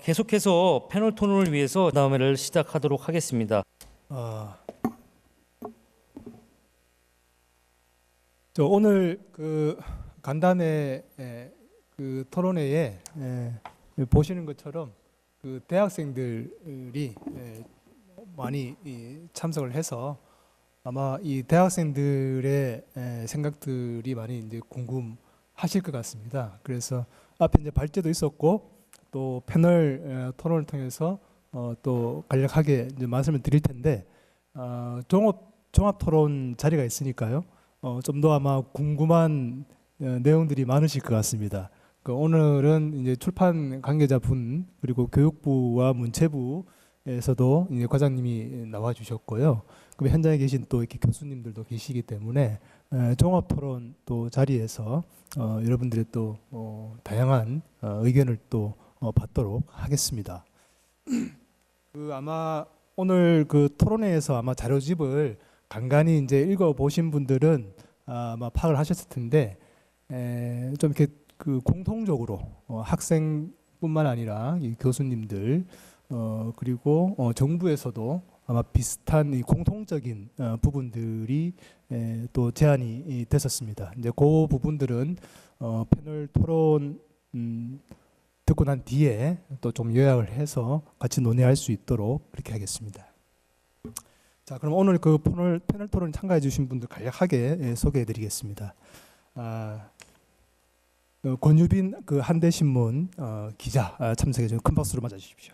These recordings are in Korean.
계속해서 패널 토론을 위해서 다음회를 시작하도록 하겠습니다. 오늘 그 간담회 그 토론회에 보시는 것처럼 그 대학생들이 많이 참석을 해서 아마 이 대학생들의 생각들이 많이 이제 궁금하실 것 같습니다. 그래서 앞에 이제 발제도 있었고 또 패널 토론을 통해서 또 간략하게 이제 말씀을 드릴 텐데 종합 토론 자리가 있으니까요. 좀 더 아마 궁금한 내용들이 많으실 것 같습니다. 오늘은 이제 출판 관계자분 그리고 교육부와 문체부에서도 이제 과장님이 나와 주셨고요. 그럼 현장에 계신 또 이렇게 교수님들도 계시기 때문에 종합 토론 또 자리에서 여러분들의 또 다양한 의견을 또 받도록 하겠습니다. 아마 오늘 그 토론회에서 아마 자료집을 간간히 이제 읽어 보신 분들은 아마 파악을 하셨을 텐데 좀 이렇게 그 공통적으로 학생뿐만 아니라 이 교수님들 그리고 정부에서도 아마 비슷한 이 공통적인 부분들이 또 제안이 됐었습니다. 이제 그 부분들은 패널 토론 듣고 난 뒤에 또 좀 요약을 해서 같이 논의할 수 있도록 그렇게 하겠습니다. 자, 그럼 오늘 그 패널 토론 참가해 주신 분들 간략하게 소개해 드리겠습니다. 권유빈 그 한대신문 기자 참석해 주신 큰 박수로 맞아 주십시오.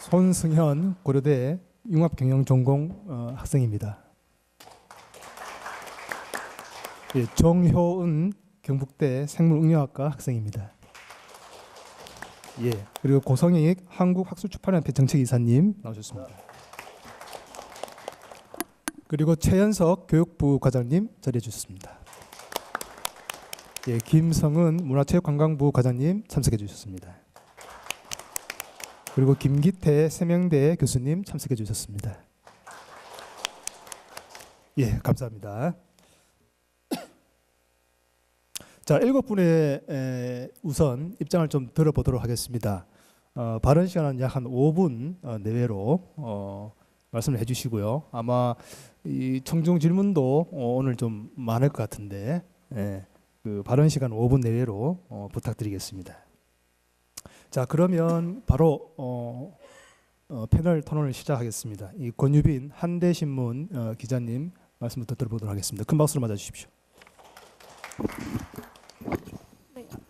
손승현 고려대 융합경영전공 학생입니다. 정효은 경북대 생물응용학과 학생입니다. 그리고 고성익 한국학술출판협회 정책이사님 나오셨습니다. 그리고 최연석 교육부 과장님 자리해 주셨습니다. 김성은 문화체육관광부 과장님 참석해 주셨습니다. 그리고 김기태 세명대 교수님 참석해 주셨습니다. 감사합니다. 자, 7분의 우선 입장을 좀 들어보도록 하겠습니다. 발언 시간은 약 한 5분 내외로 말씀을 해주시고요. 아마 이 청중 질문도 오늘 좀 많을 것 같은데 그 발언 시간 5분 내외로 부탁드리겠습니다. 자, 그러면 바로 패널 토론을 시작하겠습니다. 이 권유빈 한대신문 기자님 말씀부터 들어보도록 하겠습니다. 큰 박수로 맞아주십시오.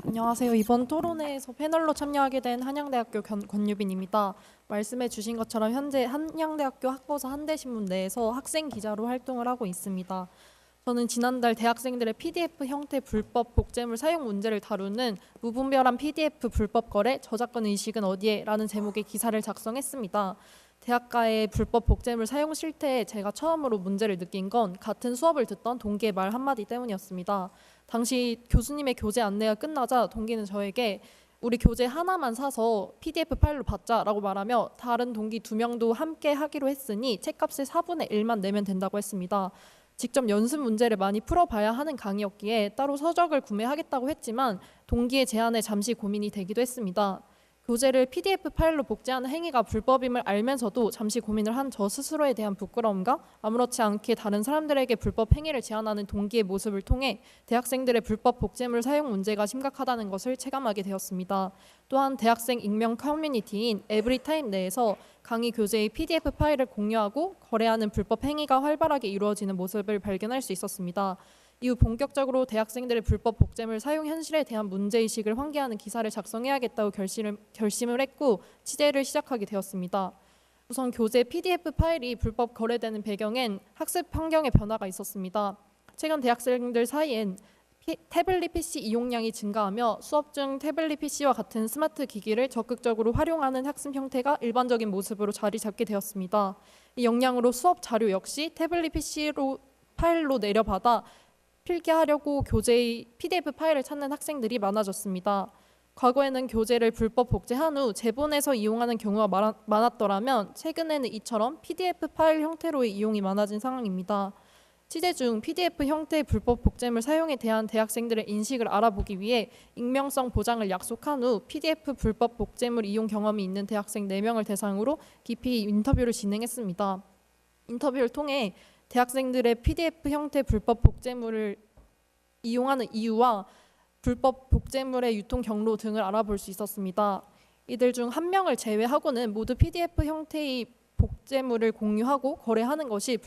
안녕하세요. 이번 토론회에서 패널로 참여하게 된 한양대학교 권유빈입니다. 말씀해 주신 것처럼 현재 한양대학교 학보사 한대신문 내에서 학생 기자로 활동을 하고 있습니다. 저는 지난달 대학생들의 PDF 형태 불법 복제물 사용 문제를 다루는 무분별한 PDF 불법 거래, 저작권 의식은 어디에? 라는 제목의 기사를 작성했습니다. 대학가의 불법 복제물 사용 실태에 제가 처음으로 문제를 느낀 건 같은 수업을 듣던 동기의 말 한마디 때문이었습니다. 당시 교수님의 교재 안내가 끝나자 동기는 저에게 우리 교재 하나만 사서 PDF 파일로 받자라고 말하며 다른 동기 2명도 함께 하기로 했으니 책값의 4분의 1만 내면 된다고 했습니다. 직접 연습 문제를 많이 풀어봐야 하는 강의였기에 따로 서적을 구매하겠다고 했지만 동기의 제안에 잠시 고민이 되기도 했습니다. 교재를 PDF 파일로 복제하는 행위가 불법임을 알면서도 잠시 고민을 한 저 스스로에 대한 부끄러움과 아무렇지 않게 다른 사람들에게 불법 행위를 제안하는 동기의 모습을 통해 대학생들의 불법 복제물 사용 문제가 심각하다는 것을 체감하게 되었습니다. 또한 대학생 익명 커뮤니티인 에브리타임 내에서 강의 교재의 PDF 파일을 공유하고 거래하는 불법 행위가 활발하게 이루어지는 모습을 발견할 수 있었습니다. 이후 본격적으로 대학생들의 불법 복제물 사용 현실에 대한 문제의식을 환기하는 기사를 작성해야겠다고 결심을 했고 취재를 시작하게 되었습니다. 우선 교재 PDF 파일이 불법 거래되는 배경엔 학습 환경의 변화가 있었습니다. 최근 대학생들 사이엔 태블릿 PC 이용량이 증가하며 수업 중 태블릿 PC와 같은 스마트 기기를 적극적으로 활용하는 학습 형태가 일반적인 모습으로 자리 잡게 되었습니다. 이 영향으로 수업 자료 역시 태블릿 PC로 파일로 내려받아 필기하려고 교재의 PDF 파일을 찾는 학생들이 많아졌습니다. 과거에는 교재를 불법 복제한 후 재본해서 이용하는 경우가 많았더라면 최근에는 이처럼 PDF 파일 형태로의 이용이 많아진 상황입니다. 취재 중 PDF 형태의 불법 복제물 사용에 대한 대학생들의 인식을 알아보기 위해 익명성 보장을 약속한 후 PDF 불법 복제물 이용 경험이 있는 대학생 4명을 대상으로 깊이 인터뷰를 진행했습니다. 인터뷰를 통해 대학생들의 PDF 형태 불법 복제물을 이용하는 이유와 불법 복제물의 유통 경로 등을 알아볼 수 있었습니다. 이들 중 1명을 제외하고는 모두 PDF 형태의 복제물을 공유하고 거래하는 것이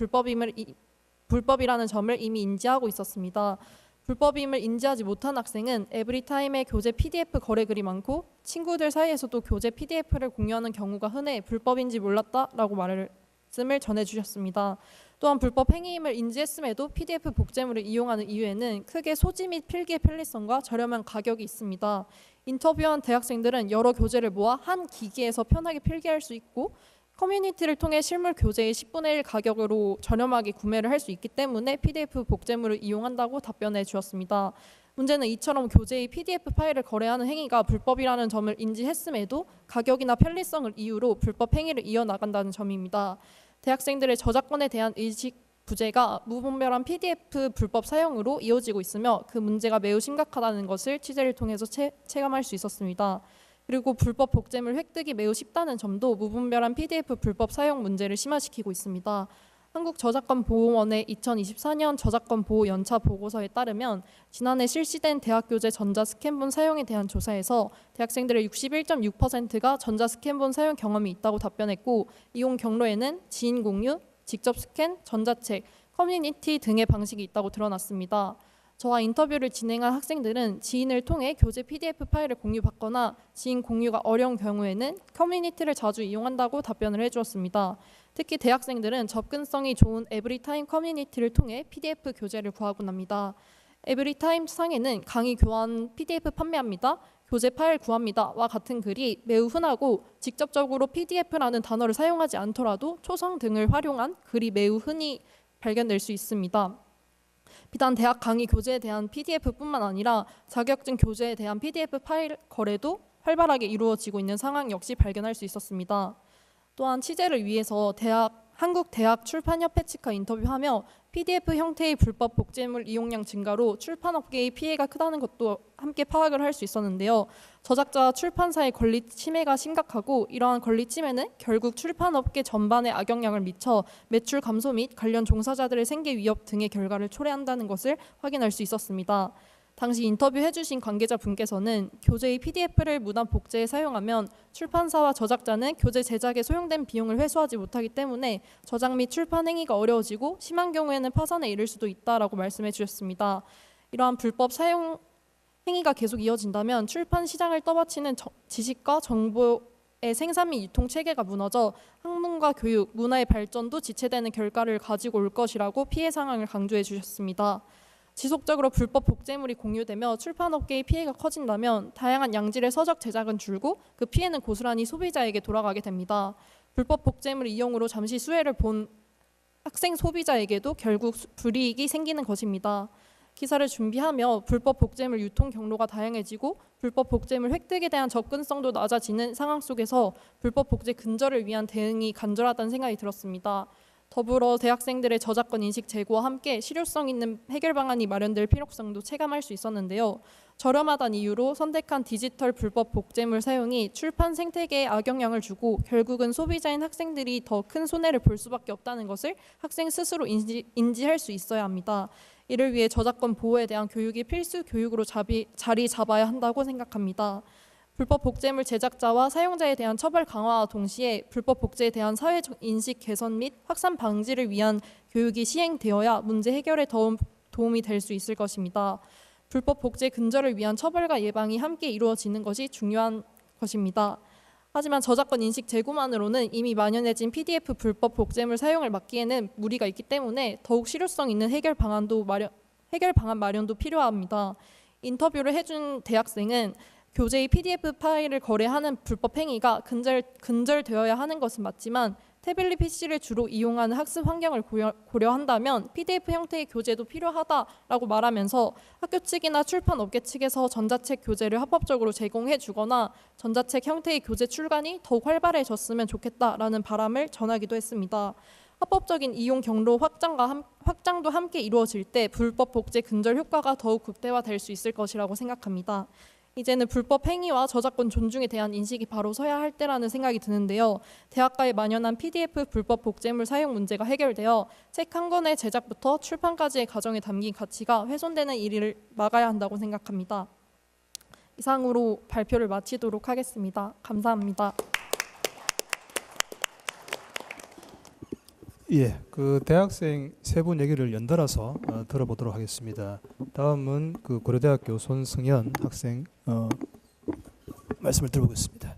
불법이라는 점을 이미 인지하고 있었습니다. 불법임을 인지하지 못한 학생은 에브리타임의 교재 PDF 거래 글이 많고 친구들 사이에서도 교재 PDF를 공유하는 경우가 흔해 불법인지 몰랐다라고 말씀을 전해주셨습니다. 또한 불법 행위임을 인지했음에도 PDF 복제물을 이용하는 이유에는 크게 소지 및 필기의 편리성과 저렴한 가격이 있습니다. 인터뷰한 대학생들은 여러 교재를 모아 한 기기에서 편하게 필기할 수 있고 커뮤니티를 통해 실물 교재의 10분의 1 가격으로 저렴하게 구매를 할 수 있기 때문에 PDF 복제물을 이용한다고 답변해 주었습니다. 문제는 이처럼 교재의 PDF 파일을 거래하는 행위가 불법이라는 점을 인지했음에도 가격이나 편리성을 이유로 불법 행위를 이어나간다는 점입니다. 대학생들의 저작권에 대한 의식 부재가 무분별한 PDF 불법 사용으로 이어지고 있으며 그 문제가 매우 심각하다는 것을 취재를 통해서 체감할 수 있었습니다. 그리고 불법 복제물 획득이 매우 쉽다는 점도 무분별한 PDF 불법 사용 문제를 심화시키고 있습니다. 한국저작권보호원의 2024년 저작권 보호 연차 보고서에 따르면 지난해 실시된 대학교재 전자스캔본 사용에 대한 조사에서 대학생들의 61.6%가 전자스캔본 사용 경험이 있다고 답변했고 이용 경로에는 지인 공유, 직접 스캔, 전자책, 커뮤니티 등의 방식이 있다고 드러났습니다. 저와 인터뷰를 진행한 학생들은 지인을 통해 교재 PDF 파일을 공유받거나 지인 공유가 어려운 경우에는 커뮤니티를 자주 이용한다고 답변을 해주었습니다. 특히 대학생들은 접근성이 좋은 에브리타임 커뮤니티를 통해 PDF 교재를 구하곤 합니다. 에브리타임 상에는 강의 교환 PDF 판매합니다. 교재 파일 구합니다와 같은 글이 매우 흔하고 직접적으로 PDF라는 단어를 사용하지 않더라도 초성 등을 활용한 글이 매우 흔히 발견될 수 있습니다. 비단 대학 강의 교재에 대한 PDF뿐만 아니라 자격증 교재에 대한 PDF 파일 거래도 활발하게 이루어지고 있는 상황 역시 발견할 수 있었습니다. 또한 취재를 위해서 한국대학 출판협회 측과 인터뷰하며 PDF 형태의 불법 복제물 이용량 증가로 출판업계의 피해가 크다는 것도 함께 파악을 할 수 있었는데요. 저작자와 출판사의 권리 침해가 심각하고 이러한 권리 침해는 결국 출판업계 전반에 악영향을 미쳐 매출 감소 및 관련 종사자들의 생계 위협 등의 결과를 초래한다는 것을 확인할 수 있었습니다. 당시 인터뷰해주신 관계자분께서는 교재의 PDF를 무단 복제해 사용하면 출판사와 저작자는 교재 제작에 소요된 비용을 회수하지 못하기 때문에 저작 및 출판 행위가 어려워지고 심한 경우에는 파산에 이를 수도 있다라고 말씀해 주셨습니다. 이러한 불법 사용 행위가 계속 이어진다면 출판 시장을 떠받치는 지식과 정보의 생산 및 유통 체계가 무너져 학문과 교육, 문화의 발전도 지체되는 결과를 가지고 올 것이라고 피해 상황을 강조해 주셨습니다. 지속적으로 불법 복제물이 공유되며 출판업계의 피해가 커진다면 다양한 양질의 서적 제작은 줄고 그 피해는 고스란히 소비자에게 돌아가게 됩니다. 불법 복제물 이용으로 잠시 수혜를 본 학생 소비자에게도 결국 불이익이 생기는 것입니다. 기사를 준비하며 불법 복제물 유통 경로가 다양해지고 불법 복제물 획득에 대한 접근성도 낮아지는 상황 속에서 불법 복제 근절을 위한 대응이 간절하다는 생각이 들었습니다. 더불어 대학생들의 저작권 인식 제고와 함께 실효성 있는 해결 방안이 마련될 필요성도 체감할 수 있었는데요. 저렴하다는 이유로 선택한 디지털 불법 복제물 사용이 출판 생태계에 악영향을 주고 결국은 소비자인 학생들이 더 큰 손해를 볼 수밖에 없다는 것을 학생 스스로 인지할 수 있어야 합니다. 이를 위해 저작권 보호에 대한 교육이 필수 교육으로 자리 잡아야 한다고 생각합니다. 불법 복제물 제작자와 사용자에 대한 처벌 강화와 동시에 불법 복제에 대한 사회적 인식 개선 및 확산 방지를 위한 교육이 시행되어야 문제 해결에 도움이 될 수 있을 것입니다. 불법 복제 근절을 위한 처벌과 예방이 함께 이루어지는 것이 중요한 것입니다. 하지만 저작권 인식 제고만으로는 이미 만연해진 PDF 불법 복제물 사용을 막기에는 무리가 있기 때문에 더욱 실효성 있는 해결 방안 마련도 필요합니다. 인터뷰를 해준 대학생은 교재의 PDF 파일을 거래하는 불법 행위가 근절되어야 하는 것은 맞지만 태블릿 PC를 주로 이용하는 학습 환경을 고려한다면 PDF 형태의 교재도 필요하다라고 말하면서 학교 측이나 출판업계 측에서 전자책 교재를 합법적으로 제공해 주거나 전자책 형태의 교재 출간이 더욱 활발해졌으면 좋겠다라는 바람을 전하기도 했습니다. 합법적인 이용 경로 확장도 함께 이루어질 때 불법 복제 근절 효과가 더욱 극대화될 수 있을 것이라고 생각합니다. 이제는 불법 행위와 저작권 존중에 대한 인식이 바로 서야 할 때라는 생각이 드는데요. 대학가에 만연한 PDF 불법 복제물 사용 문제가 해결되어 책 한 권의 제작부터 출판까지의 과정에 담긴 가치가 훼손되는 일을 막아야 한다고 생각합니다. 이상으로 발표를 마치도록 하겠습니다. 감사합니다. 예, 그 대학생 세 분 얘기를 연달아서 들어보도록 하겠습니다. 다음은 그 고려대학교 손승현 학생 말씀을 들어보겠습니다.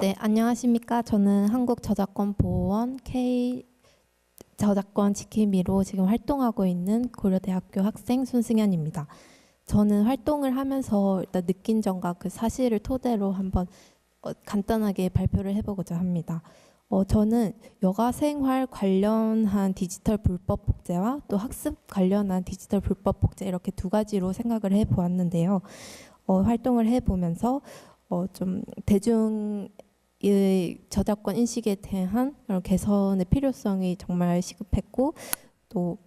네, 안녕하십니까. 저는 한국저작권보호원 K 저작권 지킴이로 지금 활동하고 있는 고려대학교 학생 손승현입니다. 저는 활동을 하면서 일단 느낀 점과 그 사실을 토대로 한번 간단하게 발표를 해보고자 합니다. 저는 여가생활 관련한 디지털 불법 복제와 또 학습 관련한 디지털 불법 복제 이렇게 두 가지로 생각을 해보았는데요. 활동을 해보면서 좀 대중의 저작권 인식에 대한 그런 개선의 필요성이 정말 시급했고 또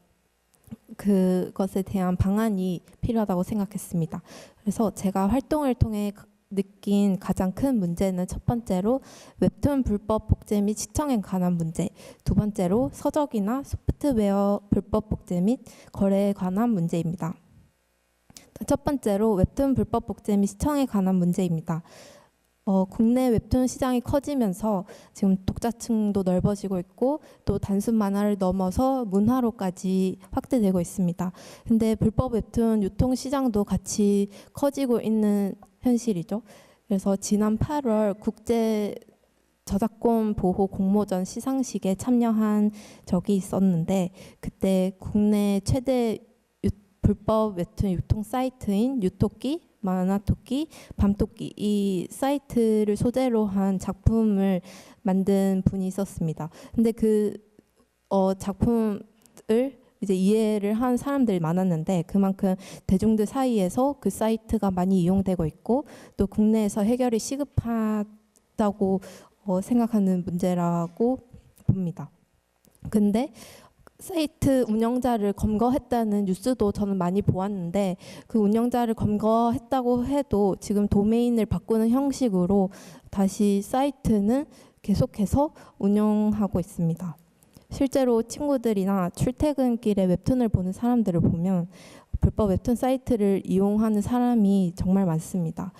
그것에 대한 방안이 필요하다고 생각했습니다. 그래서 제가 활동을 통해 느낀 가장 큰 문제는 첫 번째로 웹툰 불법 복제 및 시청에 관한 문제, 두 번째로 서적이나 소프트웨어 불법 복제 및 거래에 관한 문제입니다. 첫 번째로 웹툰 불법 복제 및 시청에 관한 문제입니다. 국내 웹툰 시장이 커지면서 지금 독자층도 넓어지고 있고 또 단순 만화를 넘어서 문화로까지 확대되고 있습니다. 근데 불법 웹툰 유통 시장도 같이 커지고 있는 현실이죠. 그래서 지난 8월 국제 저작권 보호 공모전 시상식에 참여한 적이 있었는데 그때 국내 최대 불법 웹툰 유통 사이트인 유토끼, 만화토끼, 밤토끼 이 사이트를 소재로 한 작품을 만든 분이 있었습니다. 근데 그 작품을 이제 이해를 한 사람들이 많았는데 그만큼 대중들 사이에서 그 사이트가 많이 이용되고 있고 또 국내에서 해결이 시급하다고 생각하는 문제라고 봅니다. 근데 사이트 운영자를 검거했다는 뉴스도 저는 많이 보았는데 그 운영자를 검거했다고 해도 지금 도메인을 바꾸는 형식으로 다시 사이트는 계속해서 운영하고 있습니다. 실제로 친구들이나 출퇴근길에 웹툰을 보는 사람들을 보면 불법 웹툰 사이트를 이용하는 사람이 정말 많습니다.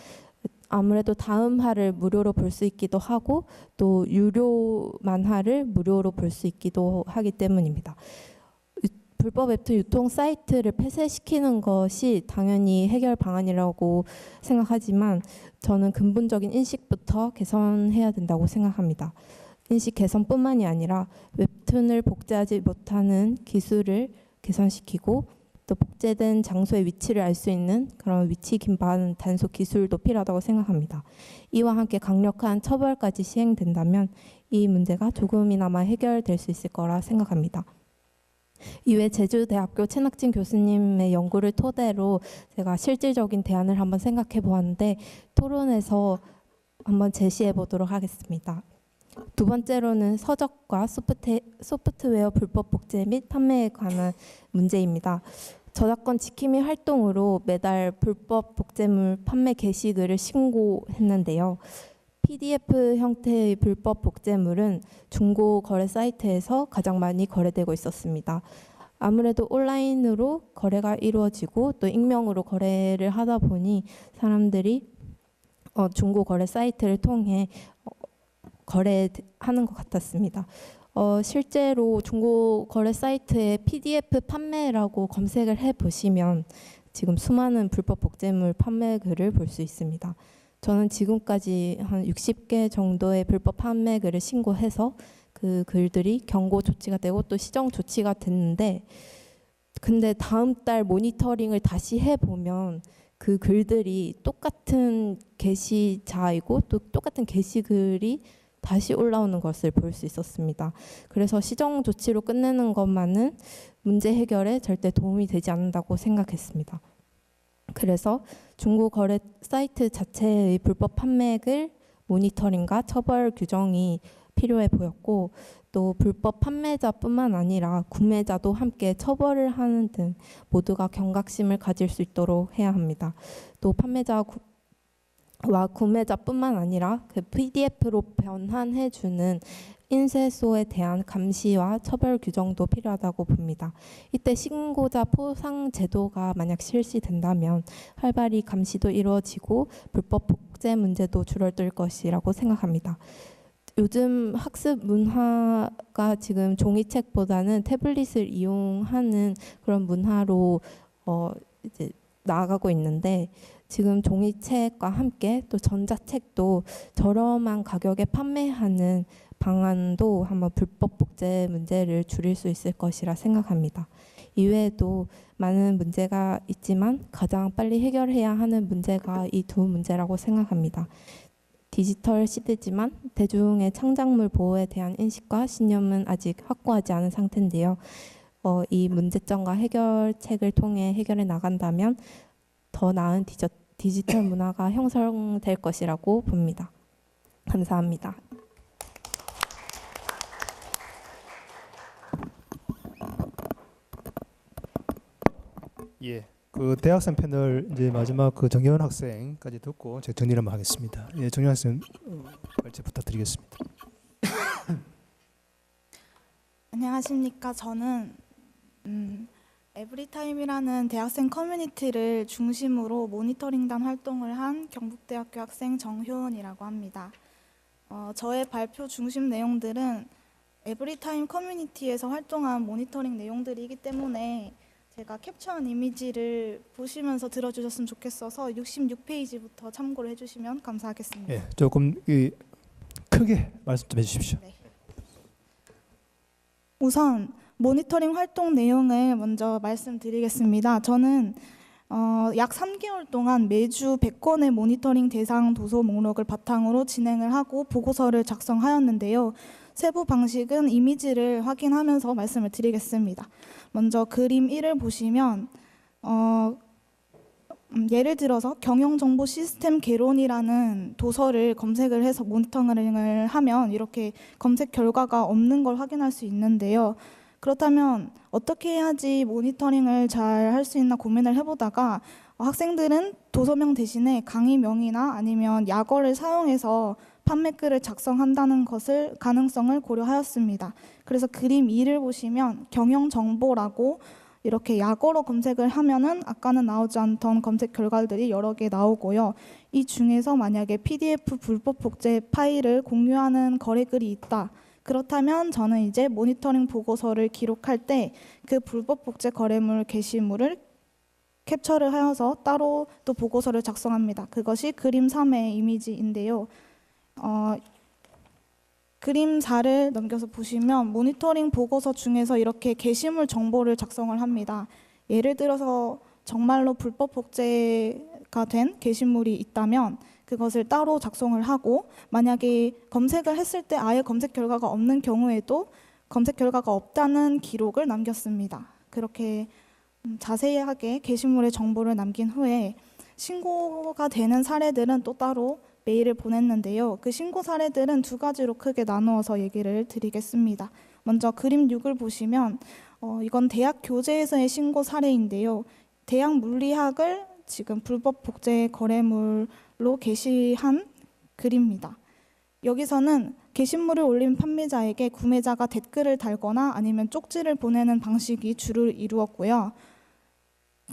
아무래도 다음화를 무료로 볼 수 있기도 하고 또 유료 만화를 무료로 볼 수 있기도 하기 때문입니다. 불법 웹툰 유통 사이트를 폐쇄시키는 것이 당연히 해결 방안이라고 생각하지만 저는 근본적인 인식부터 개선해야 된다고 생각합니다. 인식 개선뿐만이 아니라 웹툰을 복제하지 못하는 기술을 개선시키고 또 복제된 장소의 위치를 알 수 있는 그런 위치 기반 단속 기술도 필요하다고 생각합니다. 이와 함께 강력한 처벌까지 시행된다면 이 문제가 조금이나마 해결될 수 있을 거라 생각합니다. 이외 제주대학교 최낙진 교수님의 연구를 토대로 제가 실질적인 대안을 한번 생각해 보았는데 토론에서 한번 제시해 보도록 하겠습니다. 두 번째로는 서적과 소프트웨어 불법 복제 및 판매에 관한 문제입니다. 저작권 지킴이 활동으로 매달 불법 복제물 판매 게시글을 신고했는데요. PDF 형태의 불법 복제물은 중고 거래 사이트에서 가장 많이 거래되고 있었습니다. 아무래도 온라인으로 거래가 이루어지고 또 익명으로 거래를 하다 보니 사람들이 중고 거래 사이트를 통해 거래하는 것 같았습니다. 실제로 중고 거래 사이트에 PDF 판매라고 검색을 해보시면 지금 수많은 불법 복제물 판매 글을 볼 수 있습니다. 저는 지금까지 한 60개 정도의 불법 판매 글을 신고해서 그 글들이 경고 조치가 되고 또 시정 조치가 됐는데 근데 다음 달 모니터링을 다시 해보면 그 글들이 똑같은 게시자이고 또 똑같은 게시글이 다시 올라오는 것을 볼 수 있었습니다. 그래서 시정 조치로 끝내는 것만은 문제 해결에 절대 도움이 되지 않는다고 생각했습니다. 그래서 중고 거래 사이트 자체의 불법 판매액을 모니터링과 처벌 규정이 필요해 보였고, 또 불법 판매자뿐만 아니라 구매자도 함께 처벌을 하는 등 모두가 경각심을 가질 수 있도록 해야 합니다. 또 판매자와 구매자뿐만 아니라 그 PDF로 변환해주는 인쇄소에 대한 감시와 처벌 규정도 필요하다고 봅니다. 이때 신고자 포상 제도가 만약 실시된다면 활발히 감시도 이루어지고 불법 복제 문제도 줄어들 것이라고 생각합니다. 요즘 학습 문화가 지금 종이책보다는 태블릿을 이용하는 그런 문화로 이제 나아가고 있는데, 지금 종이책과 함께 또 전자책도 저렴한 가격에 판매하는 방안도 한번 불법 복제 문제를 줄일 수 있을 것이라 생각합니다. 이외에도 많은 문제가 있지만 가장 빨리 해결해야 하는 문제가 이 두 문제라고 생각합니다. 디지털 시대지만 대중의 창작물 보호에 대한 인식과 신념은 아직 확고하지 않은 상태인데요. 이 문제점과 해결책을 통해 해결해 나간다면 더 나은 디지털 문화가 형성될 것이라고 봅니다. 감사합니다. 예. 그 대학생 패널 이제 마지막 그 정혜원 학생까지 듣고 제가 정리를 한번 하겠습니다. 예, 정혜원 학생 발제 부탁드리겠습니다. 안녕하십니까. 저는 에브리타임이라는 대학생 커뮤니티를 중심으로 모니터링단 활동을 한 경북대학교 학생 정효은이라고 합니다. 저의 발표 중심 내용들은 에브리타임 커뮤니티에서 활동한 모니터링 내용들이기 때문에 제가 캡처한 이미지를 보시면서 들어주셨으면 좋겠어서 66페이지부터 참고를 해주시면 감사하겠습니다. 예, 조금 크게 말씀 좀 해주십시오. 네. 우선 모니터링 활동 내용을 먼저 말씀드리겠습니다. 저는 약 3개월 동안 매주 100권의 모니터링 대상 도서 목록을 바탕으로 진행을 하고 보고서를 작성하였는데요. 세부 방식은 이미지를 확인하면서 말씀을 드리겠습니다. 먼저 그림 1을 보시면 예를 들어서 경영정보 시스템 개론이라는 도서를 검색을 해서 모니터링을 하면 이렇게 검색 결과가 없는 걸 확인할 수 있는데요. 그렇다면 어떻게 해야지 모니터링을 잘 할 수 있나 고민을 해보다가 학생들은 도서명 대신에 강의명이나 아니면 약어를 사용해서 판매글을 작성한다는 것을 가능성을 고려하였습니다. 그래서 그림 2를 보시면 경영정보라고 이렇게 약어로 검색을 하면은 아까는 나오지 않던 검색 결과들이 여러 개 나오고요. 이 중에서 만약에 PDF 불법 복제 파일을 공유하는 거래글이 있다. 그렇다면 저는 이제 모니터링 보고서를 기록할 때 그 불법 복제 거래물 게시물을 캡처를 하여서 따로 또 보고서를 작성합니다. 그것이 그림 3의 이미지인데요. 그림 4를 넘겨서 보시면 모니터링 보고서 중에서 이렇게 게시물 정보를 작성을 합니다. 예를 들어서 정말로 불법 복제가 된 게시물이 있다면 그것을 따로 작성을 하고, 만약에 검색을 했을 때 아예 검색 결과가 없는 경우에도 검색 결과가 없다는 기록을 남겼습니다. 그렇게 자세하게 게시물의 정보를 남긴 후에 신고가 되는 사례들은 또 따로 메일을 보냈는데요. 그 신고 사례들은 두 가지로 크게 나누어서 얘기를 드리겠습니다. 먼저 그림 6을 보시면 이건 대학 교재에서의 신고 사례인데요. 대학 물리학을 지금 불법 복제 거래물로 게시한 글입니다. 여기서는 게시물을 올린 판매자에게 구매자가 댓글을 달거나 아니면 쪽지를 보내는 방식이 주를 이루었고요.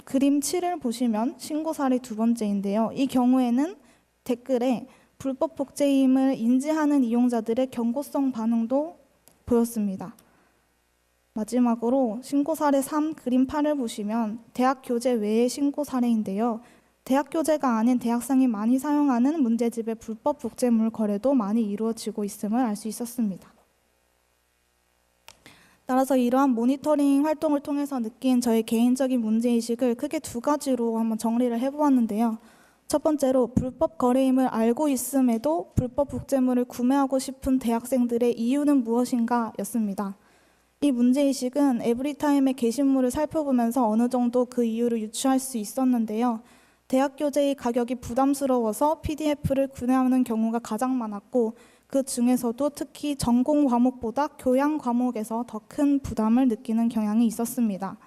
그림 7을 보시면 신고 사례 두 번째인데요. 이 경우에는 댓글에 불법 복제임을 인지하는 이용자들의 경고성 반응도 보였습니다. 마지막으로 신고 사례 3 그림 8을 보시면 대학 교재 외의 신고 사례인데요. 대학 교재가 아닌 대학생이 많이 사용하는 문제집의 불법 복제물 거래도 많이 이루어지고 있음을 알 수 있었습니다. 따라서 이러한 모니터링 활동을 통해서 느낀 저의 개인적인 문제의식을 크게 두 가지로 한번 정리를 해보았는데요. 첫 번째로 불법 거래임을 알고 있음에도 불법 복제물을 구매하고 싶은 대학생들의 이유는 무엇인가 였습니다. 이 문제의식은 에브리타임의 게시물을 살펴보면서 어느 정도 그 이유를 유추할 수 있었는데요. 대학 교재의 가격이 부담스러워서 PDF를 구매하는 경우가 가장 많았고 그 중에서도 특히 전공 과목보다 교양 과목에서 더 큰 부담을 느끼는 경향이 있었습니다.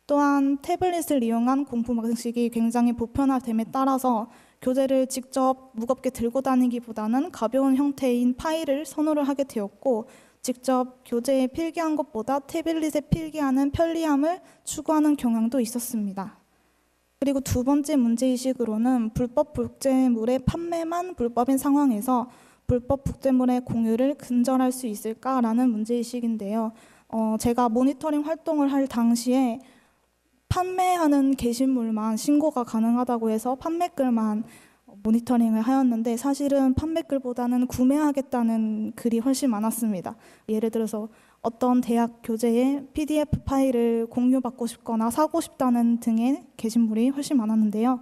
또한 태블릿을 이용한 공부 방식이 굉장히 보편화됨에 따라서 교재를 직접 무겁게 들고 다니기보다는 가벼운 형태인 파일을 선호를 하게 되었고 직접 교재에 필기한 것보다 태블릿에 필기하는 편리함을 추구하는 경향도 있었습니다. 그리고 두 번째 문제의식으로는 불법 복제물의 판매만 불법인 상황에서 불법 복제물의 공유를 근절할 수 있을까라는 문제의식인데요. 제가 모니터링 활동을 할 당시에 판매하는 게시물만 신고가 가능하다고 해서 판매글만 모니터링을 하였는데 사실은 판매글보다는 구매하겠다는 글이 훨씬 많았습니다. 예를 들어서 어떤 대학 교재에 PDF 파일을 공유받고 싶거나 사고 싶다는 등의 게시물이 훨씬 많았는데요.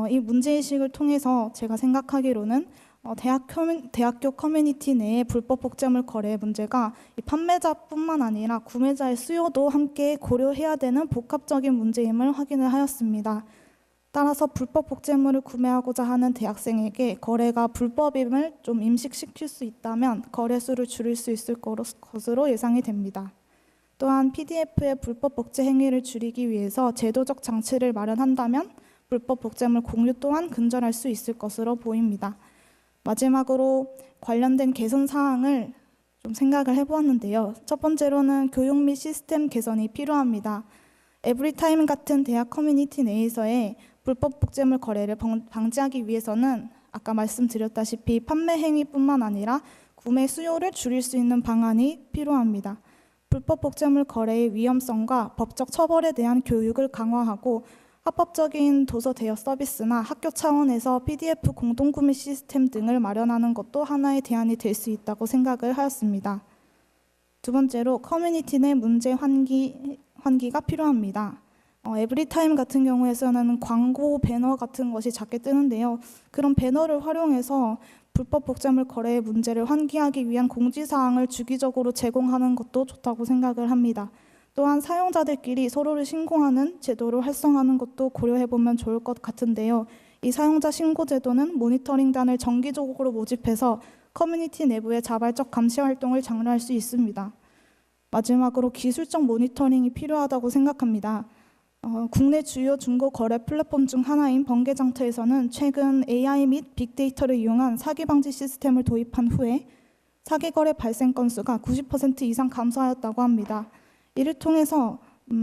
이 문제의식을 통해서 제가 생각하기로는 대학교 커뮤니티 내의 불법 복제물 거래 문제가 이 판매자뿐만 아니라 구매자의 수요도 함께 고려해야 되는 복합적인 문제임을 확인을 하였습니다. 따라서 불법 복제물을 구매하고자 하는 대학생에게 거래가 불법임을 좀 인식시킬 수 있다면 거래 수를 줄일 수 있을 것으로 예상이 됩니다. 또한 PDF의 불법 복제 행위를 줄이기 위해서 제도적 장치를 마련한다면 불법 복제물 공유 또한 근절할 수 있을 것으로 보입니다. 마지막으로 관련된 개선 사항을 좀 생각을 해보았는데요. 첫 번째로는 교육 및 시스템 개선이 필요합니다. 에브리타임 같은 대학 커뮤니티 내에서의 불법 복제물 거래를 방지하기 위해서는 아까 말씀드렸다시피 판매 행위뿐만 아니라 구매 수요를 줄일 수 있는 방안이 필요합니다. 불법 복제물 거래의 위험성과 법적 처벌에 대한 교육을 강화하고 합법적인 도서 대여 서비스나 학교 차원에서 PDF 공동구매 시스템 등을 마련하는 것도 하나의 대안이 될 수 있다고 생각을 하였습니다. 두 번째로 커뮤니티 내 문제 환기가 필요합니다. 에브리타임 같은 경우에서는 광고 배너 같은 것이 작게 뜨는데요. 그런 배너를 활용해서 불법 복제물 거래의 문제를 환기하기 위한 공지사항을 주기적으로 제공하는 것도 좋다고 생각을 합니다. 또한 사용자들끼리 서로를 신고하는 제도를 활성화하는 것도 고려해보면 좋을 것 같은데요. 이 사용자 신고 제도는 모니터링단을 정기적으로 모집해서 커뮤니티 내부의 자발적 감시 활동을 장려할 수 있습니다. 마지막으로 기술적 모니터링이 필요하다고 생각합니다. 국내 주요 중고 거래 플랫폼 중 하나인 번개장터에서는 최근 AI 및 빅데이터를 이용한 사기 방지 시스템을 도입한 후에 사기 거래 발생 건수가 90% 이상 감소하였다고 합니다. 이를 통해서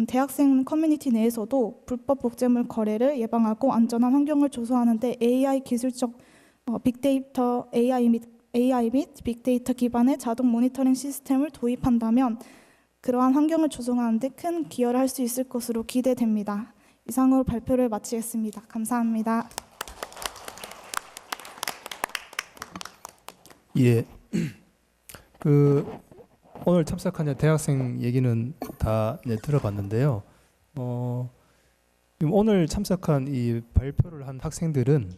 대학생 커뮤니티 내에서도 불법 복제물 거래를 예방하고 안전한 환경을 조성하는 데 AI 기술적 빅데이터 AI 및 빅데이터 기반의 자동 모니터링 시스템을 도입한다면 그러한 환경을 조성하는 데 큰 기여를 할 수 있을 것으로 기대됩니다. 이상으로 발표를 마치겠습니다. 감사합니다. 예. 오늘 참석한 대학생 얘기는 다 들어봤는데요. 오늘 참석한 이 발표를 한 학생들은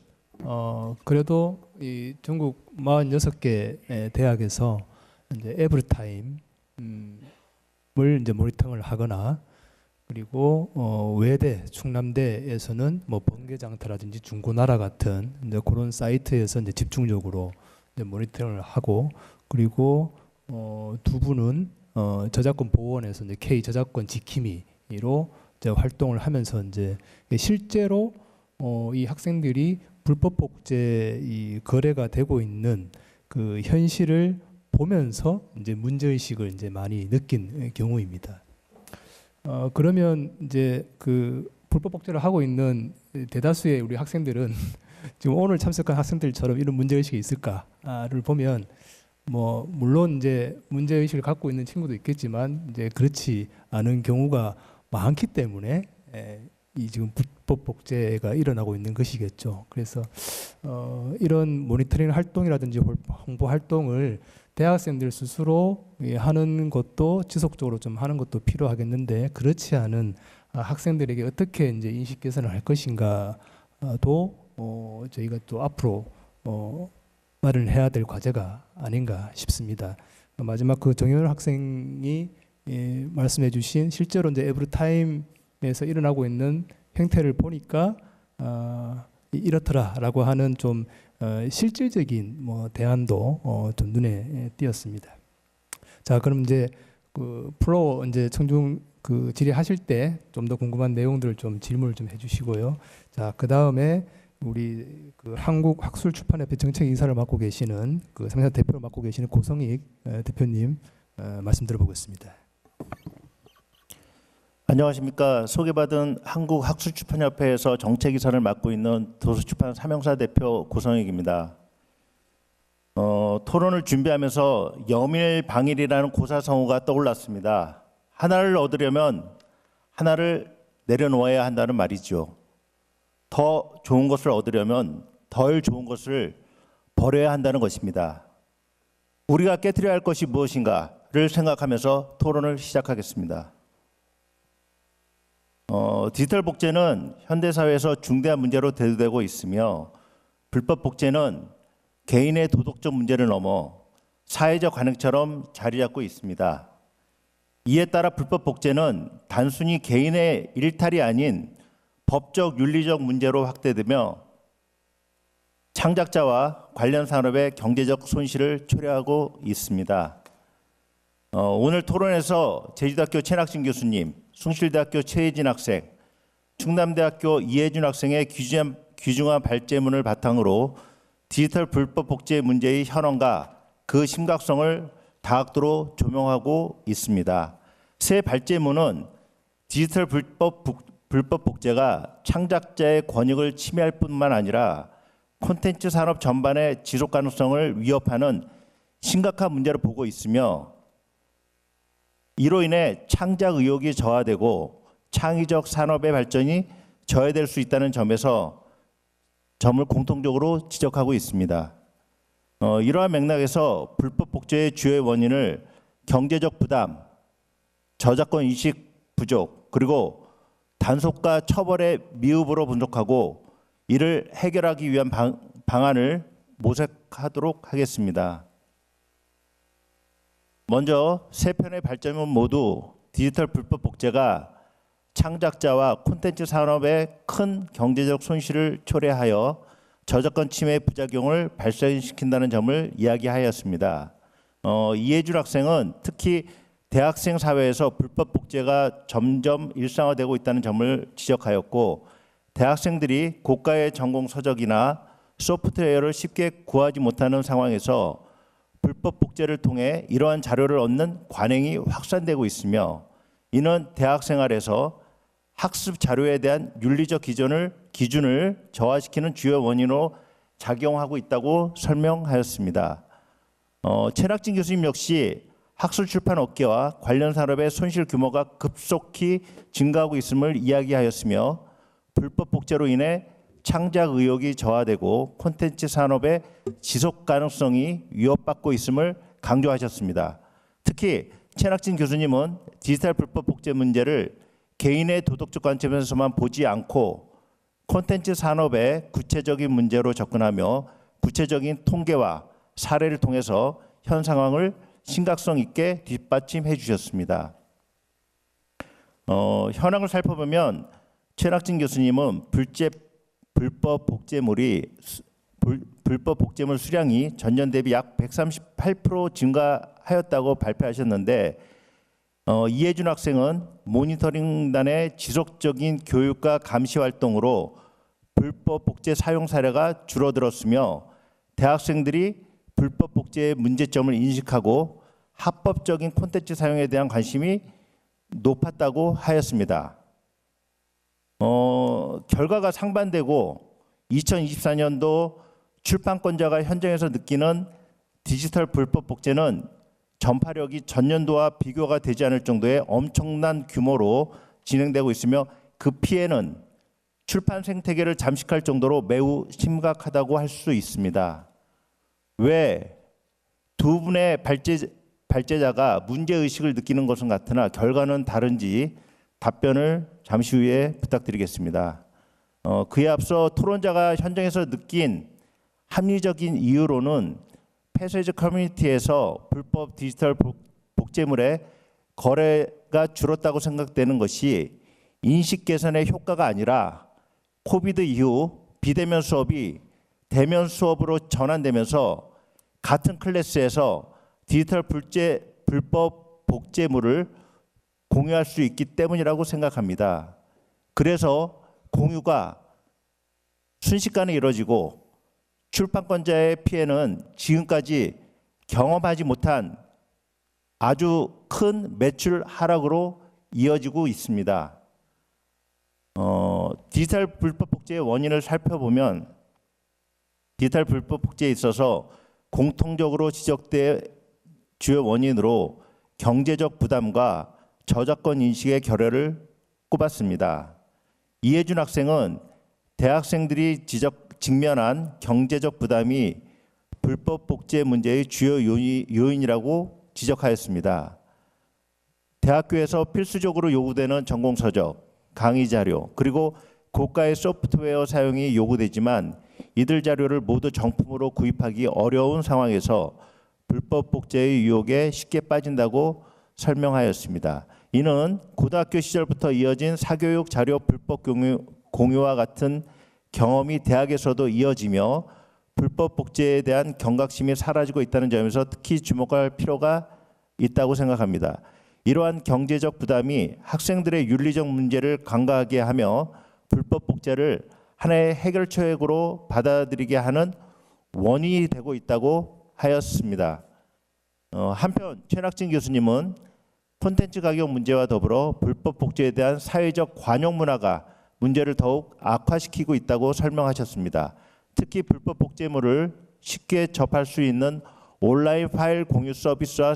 그래도 이 전국 46개 대학에서 이제 에브리타임을 이제 모니터링을 하거나 그리고 외대, 충남대에서는 뭐 번개장터라든지 중고나라 같은 이제 그런 사이트에서 이제 집중적으로 이제 모니터링을 하고 그리고 두 분은 저작권 보호원에서 이제 K 저작권 지킴이로 이제 활동을 하면서 이제 실제로 이 학생들이 불법 복제 이 거래가 되고 있는 그 현실을 보면서 이제 문제 의식을 이제 많이 느낀 경우입니다. 그러면 이제 그 불법 복제를 하고 있는 대다수의 우리 학생들은 지금 오늘 참석한 학생들처럼 이런 문제 의식이 있을까를 보면 뭐 물론 이제 문제 의식을 갖고 있는 친구도 있겠지만 이제 그렇지 않은 경우가 많기 때문에 이 지금 불법 복제가 일어나고 있는 것이겠죠. 그래서 이런 모니터링 활동이라든지 홍보 활동을 대학생들 스스로 하는 것도 지속적으로 좀 하는 것도 필요하겠는데 그렇지 않은 학생들에게 어떻게 이제 인식 개선을 할 것인가도 저희가 또 앞으로 마련해야 될 과제가 아닌가 싶습니다. 마지막 그 정현 학생이 말씀해주신 실제로 이제 에브리타임에서 일어나고 있는 행태를 보니까 이렇더라라고 하는 좀 실질적인 뭐 대안도 좀 눈에 띄었습니다. 자, 그럼 이제 그 프로 이제 청중 그 질의하실 때 좀 더 궁금한 내용들을 좀 질문을 좀 해주시고요. 자, 그 다음에 우리 그 한국학술출판협회 정책이사를 맡고 계시는 그 삼사 대표를 맡고 계시는 고성익 대표님 말씀 들어보겠습니다. 안녕하십니까. 소개받은 한국학술출판협회에서 정책이사를 맡고 있는 도서출판 삼형사 대표 고성익입니다. 토론을 준비하면서 여밀방일이라는 고사성어가 떠올랐습니다. 하나를 얻으려면 하나를 내려놓아야 한다는 말이죠. 더 좋은 것을 얻으려면 덜 좋은 것을 버려야 한다는 것입니다. 우리가 깨트려야 할 것이 무엇인가를 생각하면서 토론을 시작하겠습니다. 디지털 복제는 현대사회에서 중대한 문제로 대두되고 있으며 불법 복제는 개인의 도덕적 문제를 넘어 사회적 관행처럼 자리 잡고 있습니다. 이에 따라 불법 복제는 단순히 개인의 일탈이 아닌 법적 윤리적 문제로 확대되며 창작자와 관련 산업의 경제적 손실을 초래하고 있습니다. 오늘 토론에서 제주대학교 최낙진 교수님, 숭실대학교 최혜진 학생, 충남대학교 이혜준 학생의 귀중한 발제문을 바탕으로 디지털 불법 복제 문제의 현황과 그 심각성을 다각도로 조명하고 있습니다. 새 발제문은 디지털 불법 복제가 창작자의 권익을 침해할 뿐만 아니라 콘텐츠 산업 전반의 지속 가능성을 위협하는 심각한 문제로 보고 있으며 이로 인해 창작 의욕이 저하되고 창의적 산업의 발전이 저해될 수 있다는 점을 공통적으로 지적하고 있습니다. 이러한 맥락에서 불법 복제의 주요 원인을 경제적 부담, 저작권 인식 부족, 그리고 단속과 처벌의 미흡으로 분석하고 이를 해결하기 위한 방안을 모색하도록 하겠습니다. 먼저 세 편의 발제문 모두 디지털 불법 복제가 창작자와 콘텐츠 산업에 큰 경제적 손실을 초래하여 저작권 침해 부작용을 발생시킨다는 점을 이야기하였습니다. 이혜준 학생은 특히 대학생 사회에서 불법 복제가 점점 일상화되고 있다는 점을 지적하였고 대학생들이 고가의 전공 서적이나 소프트웨어를 쉽게 구하지 못하는 상황에서 불법 복제를 통해 이러한 자료를 얻는 관행이 확산되고 있으며 이는 대학 생활에서 학습 자료에 대한 윤리적 기준을 저하시키는 주요 원인으로 작용하고 있다고 설명하였습니다. 최낙진 교수님 역시 학술 출판 업계와 관련 산업의 손실 규모가 급속히 증가하고 있음을 이야기하였으며 불법 복제로 인해 창작 의욕이 저하되고 콘텐츠 산업의 지속 가능성이 위협받고 있음을 강조하셨습니다. 특히 최낙진 교수님은 디지털 불법 복제 문제를 개인의 도덕적 관점에서만 보지 않고 콘텐츠 산업의 구체적인 문제로 접근하며 구체적인 통계와 사례를 통해서 현 상황을 심각성 있게 뒷받침해 주셨습니다. 현황을 살펴보면 최낙진 교수님은 불법 복제물 수량이 전년 대비 약 138% 증가하였다고 발표하셨는데 이혜준 학생은 모니터링단의 지속적인 교육과 감시 활동으로 불법 복제 사용 사례가 줄어들었으며 대학생들이 불법 복제의 문제점을 인식하고 합법적인 콘텐츠 사용에 대한 관심이 높았다고 하였습니다. 결과가 상반되고 2024년도 출판권자가 현장에서 느끼는 디지털 불법 복제는 전파력이 전년도와 비교가 되지 않을 정도의 엄청난 규모로 진행되고 있으며 그 피해는 출판 생태계를 잠식할 정도로 매우 심각하다고 할 수 있습니다. 왜 두 분의 발제자가 문제의식을 느끼는 것은 같으나 결과는 다른지 답변을 잠시 후에 부탁드리겠습니다. 그에 앞서 토론자가 현장에서 느낀 합리적인 이유로는 폐쇄적 커뮤니티에서 불법 디지털 복제물의 거래가 줄었다고 생각되는 것이 인식 개선의 효과가 아니라 코비드 이후 비대면 수업이 대면 수업으로 전환되면서 같은 클래스에서 디지털 불법 복제물을 공유할 수 있기 때문이라고 생각합니다. 그래서 공유가 순식간에 이루어지고 출판권자의 피해는 지금까지 경험하지 못한 아주 큰 매출 하락으로 이어지고 있습니다. 디지털 불법 복제의 원인을 살펴보면 디지털 불법 복제에 있어서 공통적으로 지적된 주요 원인으로 경제적 부담과 저작권 인식의 결여를 꼽았습니다. 이혜준 학생은 대학생들이 직면한 경제적 부담이 불법 복제 문제의 주요 요인이라고 지적하였습니다. 대학교에서 필수적으로 요구되는 전공 서적, 강의 자료, 그리고 고가의 소프트웨어 사용이 요구되지만 이들 자료를 모두 정품으로 구입하기 어려운 상황에서 불법 복제의 유혹에 쉽게 빠진다고 설명하였습니다. 이는 고등학교 시절부터 이어진 사교육 자료 불법 공유와 같은 경험이 대학에서도 이어지며 불법 복제에 대한 경각심이 사라지고 있다는 점에서 특히 주목할 필요가 있다고 생각합니다. 이러한 경제적 부담이 학생들의 윤리적 문제를 간과하게 하며 불법 복제를 하나의 해결책으로 받아들이게 하는 원인이 되고 있다고 하였습니다. 한편 최낙진 교수님은 콘텐츠 가격 문제와 더불어 불법 복제에 대한 사회적 관용 문화가 문제를 더욱 악화시키고 있다고 설명하셨습니다. 특히 불법 복제물을 쉽게 접할 수 있는 온라인 파일 공유 서비스와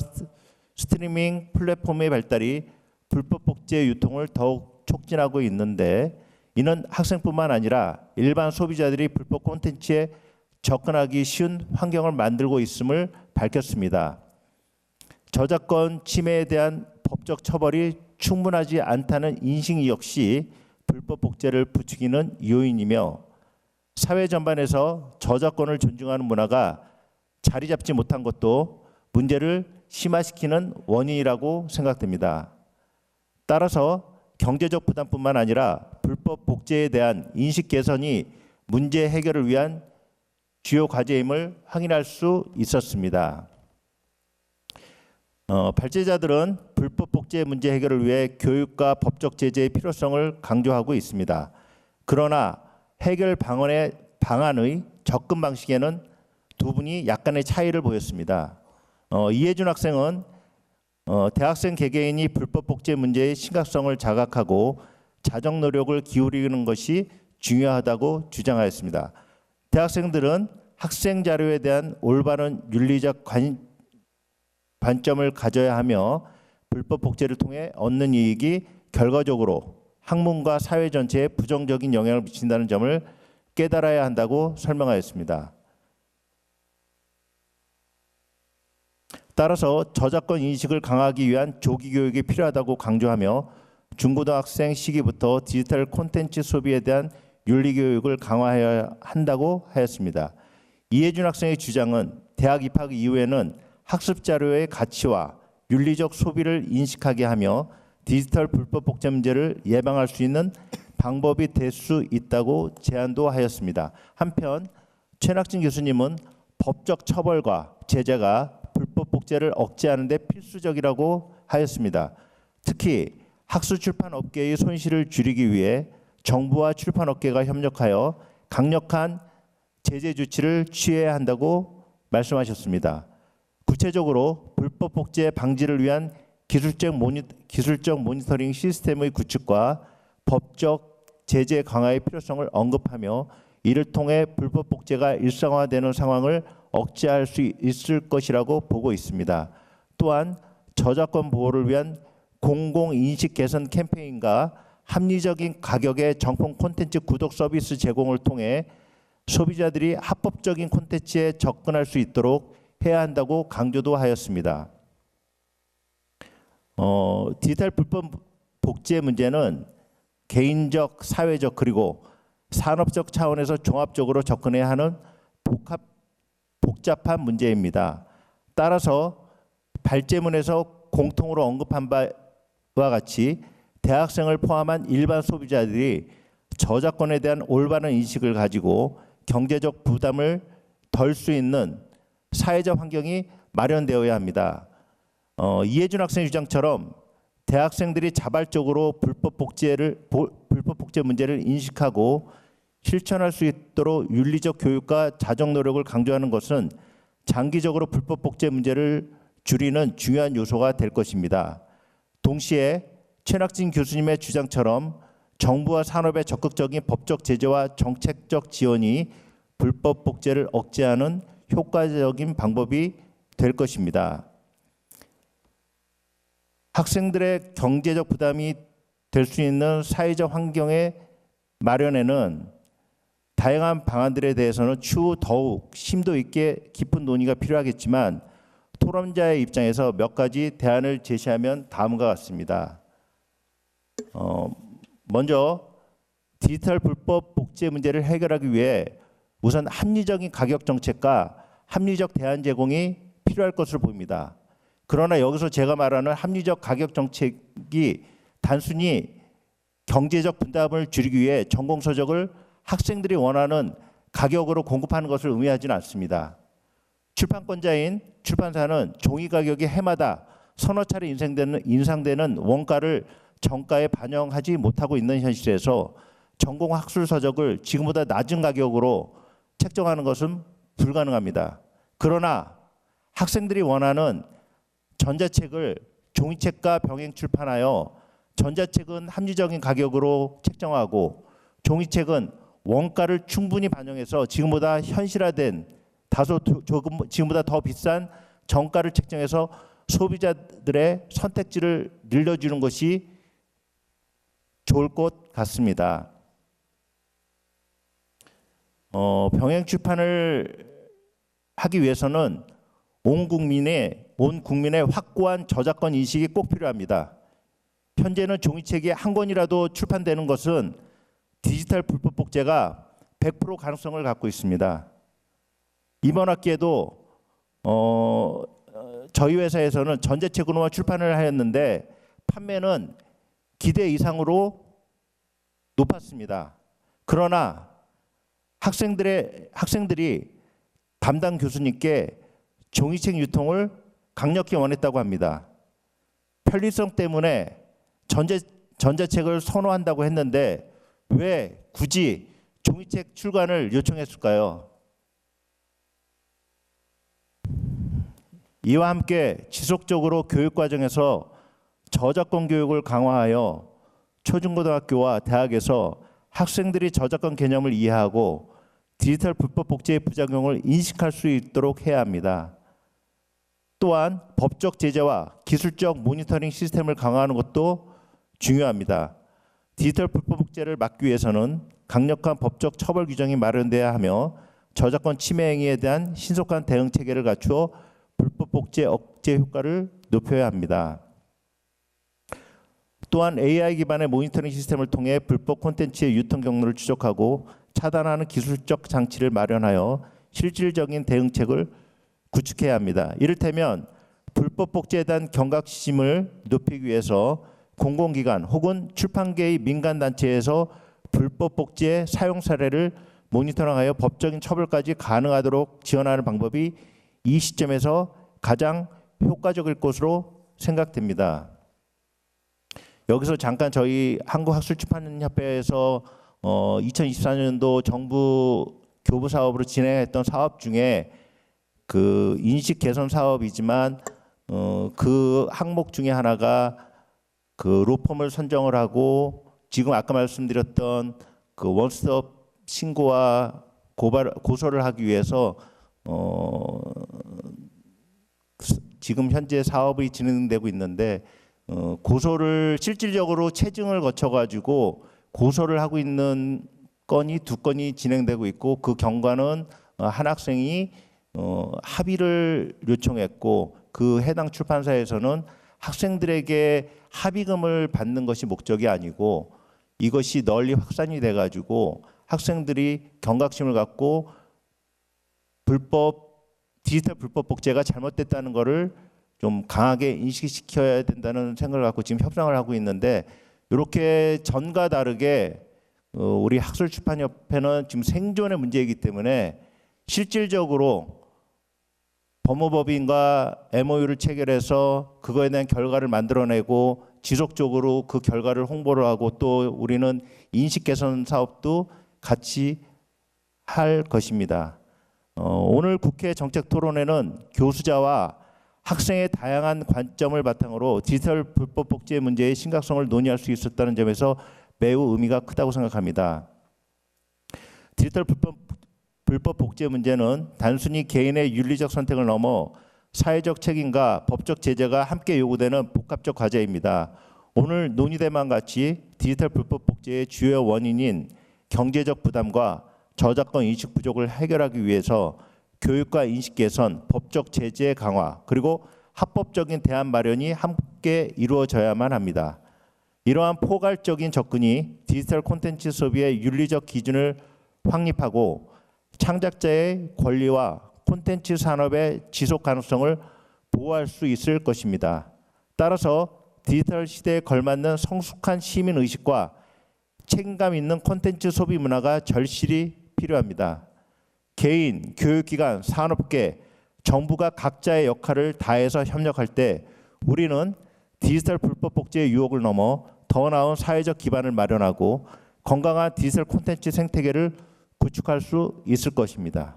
스트리밍 플랫폼의 발달이 불법 복제 유통을 더욱 촉진하고 있는데 이는 학생뿐만 아니라 일반 소비자들이 불법 콘텐츠에 접근하기 쉬운 환경을 만들고 있음을 밝혔습니다. 저작권 침해에 대한 법적 처벌이 충분하지 않다는 인식 역시 불법 복제를 부추기는 요인이며 사회 전반에서 저작권을 존중하는 문화가 자리 잡지 못한 것도 문제를 심화시키는 원인이라고 생각됩니다. 따라서 경제적 부담뿐만 아니라 불법 복제에 대한 인식 개선이 문제 해결을 위한 주요 과제임을 확인할 수 있었습니다. 발제자들은 불법 복제 문제 해결을 위해 교육과 법적 제재의 필요성을 강조하고 있습니다. 그러나 해결 방안의 접근 방식에는 두 분이 약간의 차이를 보였습니다. 이혜준 학생은 대학생 개개인이 불법 복제 문제의 심각성을 자각하고 자정 노력을 기울이는 것이 중요하다고 주장하였습니다. 대학생들은 학생 자료에 대한 올바른 윤리적 관점을 가져야 하며 불법 복제를 통해 얻는 이익이 결과적으로 학문과 사회 전체에 부정적인 영향을 미친다는 점을 깨달아야 한다고 설명하였습니다. 따라서 저작권 인식을 강화하기 위한 조기 교육이 필요하다고 강조하며 중고등학생 시기부터 디지털 콘텐츠 소비에 대한 윤리 교육을 강화해야 한다고 하였습니다. 이혜준 학생의 주장은 대학 입학 이후에는 학습 자료의 가치와 윤리적 소비를 인식하게 하며 디지털 불법 복제 문제를 예방할 수 있는 방법이 될 수 있다고 제안도 하였습니다. 한편 최낙진 교수님은 법적 처벌과 제재가 불법 복제를 억제하는 데 필수적이라고 하였습니다. 특히 학술 출판 업계의 손실을 줄이기 위해 정부와 출판 업계가 협력하여 강력한 제재 조치를 취해야 한다고 말씀하셨습니다. 구체적으로 불법 복제 방지를 위한 기술적 모니터링 시스템의 구축과 법적 제재 강화의 필요성을 언급하며 이를 통해 불법 복제가 일상화되는 상황을 억제할 수 있을 것이라고 보고 있습니다. 또한 저작권 보호를 위한 공공인식 개선 캠페인과 합리적인 가격의 정품 콘텐츠 구독 서비스 제공을 통해 소비자들이 합법적인 콘텐츠에 접근할 수 있도록 해야 한다고 강조도 하였습니다. 디지털 불법 복제 문제는 개인적, 사회적 그리고 산업적 차원에서 종합적으로 접근해야 하는 복잡한 문제입니다. 따라서 발제문에서 공통으로 언급한 바와 같이 대학생을 포함한 일반 소비자들이 저작권에 대한 올바른 인식을 가지고 경제적 부담을 덜 수 있는 사회적 환경이 마련되어야 합니다. 이해준 학생의 주장처럼 대학생들이 자발적으로 불법 복제 문제를 인식하고 실천할 수 있도록 윤리적 교육과 자정 노력을 강조하는 것은 장기적으로 불법 복제 문제를 줄이는 중요한 요소가 될 것입니다. 동시에 최낙진 교수님의 주장처럼 정부와 산업의 적극적인 법적 제재와 정책적 지원이 불법 복제를 억제하는 효과적인 방법이 될 것입니다. 학생들의 경제적 부담이 될 수 있는 사회적 환경의 마련에는 다양한 방안들에 대해서는 추후 더욱 심도 있게 깊은 논의가 필요하겠지만 토론자의 입장에서 몇 가지 대안을 제시하면 다음과 같습니다. 먼저 디지털 불법 복제 문제를 해결하기 위해 우선 합리적인 가격 정책과 합리적 대안 제공이 필요할 것으로 보입니다. 그러나 여기서 제가 말하는 합리적 가격 정책이 단순히 경제적 분담을 줄이기 위해 전공 서적을 학생들이 원하는 가격으로 공급하는 것을 의미하지는 않습니다. 출판권자인 출판사는 종이 가격이 해마다 서너 차례 인상되는 원가를 정가에 반영하지 못하고 있는 현실에서 전공 학술 서적을 지금보다 낮은 가격으로 책정하는 것은 불가능합니다. 그러나 학생들이 원하는 전자책을 종이책과 병행 출판하여 전자책은 합리적인 가격으로 책정하고 종이책은 원가를 충분히 반영해서 지금보다 현실화된 조금 지금보다 더 비싼 정가를 책정해서 소비자들의 선택지를 늘려주는 것이 좋을 것 같습니다. 병행 출판을 하기 위해서는 온 국민의 확고한 저작권 인식이 꼭 필요합니다. 현재는 종이책이 한 권이라도 출판되는 것은 디지털 불법 복제가 100% 가능성을 갖고 있습니다. 이번 학기에도 저희 회사에서는 전자책으로만 출판을 하였는데 판매는 기대 이상으로 높았습니다. 그러나 학생들이 담당 교수님께 종이책 유통을 강력히 원했다고 합니다. 편리성 때문에 전자책을 선호한다고 했는데 왜 굳이 종이책 출간을 요청했을까요? 이와 함께 지속적으로 교육과정에서 저작권 교육을 강화하여 초중고등학교와 대학에서 학생들이 저작권 개념을 이해하고 디지털 불법 복제의 부작용을 인식할 수 있도록 해야 합니다. 또한 법적 제재와 기술적 모니터링 시스템을 강화하는 것도 중요합니다. 디지털 불법 복제를 막기 위해서는 강력한 법적 처벌 규정이 마련돼야 하며 저작권 침해 행위에 대한 신속한 대응 체계를 갖추어 불법 복제 억제 효과를 높여야 합니다. 또한 AI 기반의 모니터링 시스템을 통해 불법 콘텐츠의 유통 경로를 추적하고 차단하는 기술적 장치를 마련하여 실질적인 대응책을 구축해야 합니다. 이를테면 불법 복제에 대한 경각심을 높이기 위해서 공공기관 혹은 출판계의 민간단체에서 불법 복제 사용 사례를 모니터링하여 법적인 처벌까지 가능하도록 지원하는 방법이 이 시점에서 가장 효과적일 것으로 생각됩니다. 여기서 잠깐 저희 한국학술출판협회에서 2024년도 정부 교부 사업으로 진행했던 사업 중에 그 인식 개선 사업이지만 그 항목 중에 하나가 그 로펌을 선정을 하고 지금 아까 말씀드렸던 그 원스톱 신고와 고소를 하기 위해서 지금 현재 사업이 진행되고 있는데 고소를 실질적으로 체증을 거쳐가지고 고소를 하고 있는 건이 2건이 진행되고 있고 그 경과는 한 학생이 합의를 요청했고 그 해당 출판사에서는 학생들에게 합의금을 받는 것이 목적이 아니고 이것이 널리 확산이 돼가지고 학생들이 경각심을 갖고 디지털 불법 복제가 잘못됐다는 것을 좀 강하게 인식시켜야 된다는 생각을 갖고 지금 협상을 하고 있는데 이렇게 전과 다르게 우리 학술출판협회는 지금 생존의 문제이기 때문에 실질적으로 법무법인과 MOU를 체결해서 그거에 대한 결과를 만들어내고 지속적으로 그 결과를 홍보를 하고 또 우리는 인식 개선 사업도 같이 할 것입니다. 오늘 국회 정책토론회는 교수자와 학생의 다양한 관점을 바탕으로 디지털 불법 복제 문제의 심각성을 논의할 수 있었다는 점에서 매우 의미가 크다고 생각합니다. 디지털 불법 복제 문제는 단순히 개인의 윤리적 선택을 넘어 사회적 책임과 법적 제재가 함께 요구되는 복합적 과제입니다. 오늘 논의된 바 같이 디지털 불법 복제의 주요 원인인 경제적 부담과 저작권 인식 부족을 해결하기 위해서 교육과 인식 개선, 법적 제재 강화, 그리고 합법적인 대안 마련이 함께 이루어져야만 합니다. 이러한 포괄적인 접근이 디지털 콘텐츠 소비의 윤리적 기준을 확립하고 창작자의 권리와 콘텐츠 산업의 지속 가능성을 보호할 수 있을 것입니다. 따라서 디지털 시대에 걸맞는 성숙한 시민 의식과 책임감 있는 콘텐츠 소비 문화가 절실히 필요합니다. 개인, 교육기관, 산업계, 정부가 각자의 역할을 다해서 협력할 때 우리는 디지털 불법 복제의 유혹을 넘어 더 나은 사회적 기반을 마련하고 건강한 디지털 콘텐츠 생태계를 구축할 수 있을 것입니다.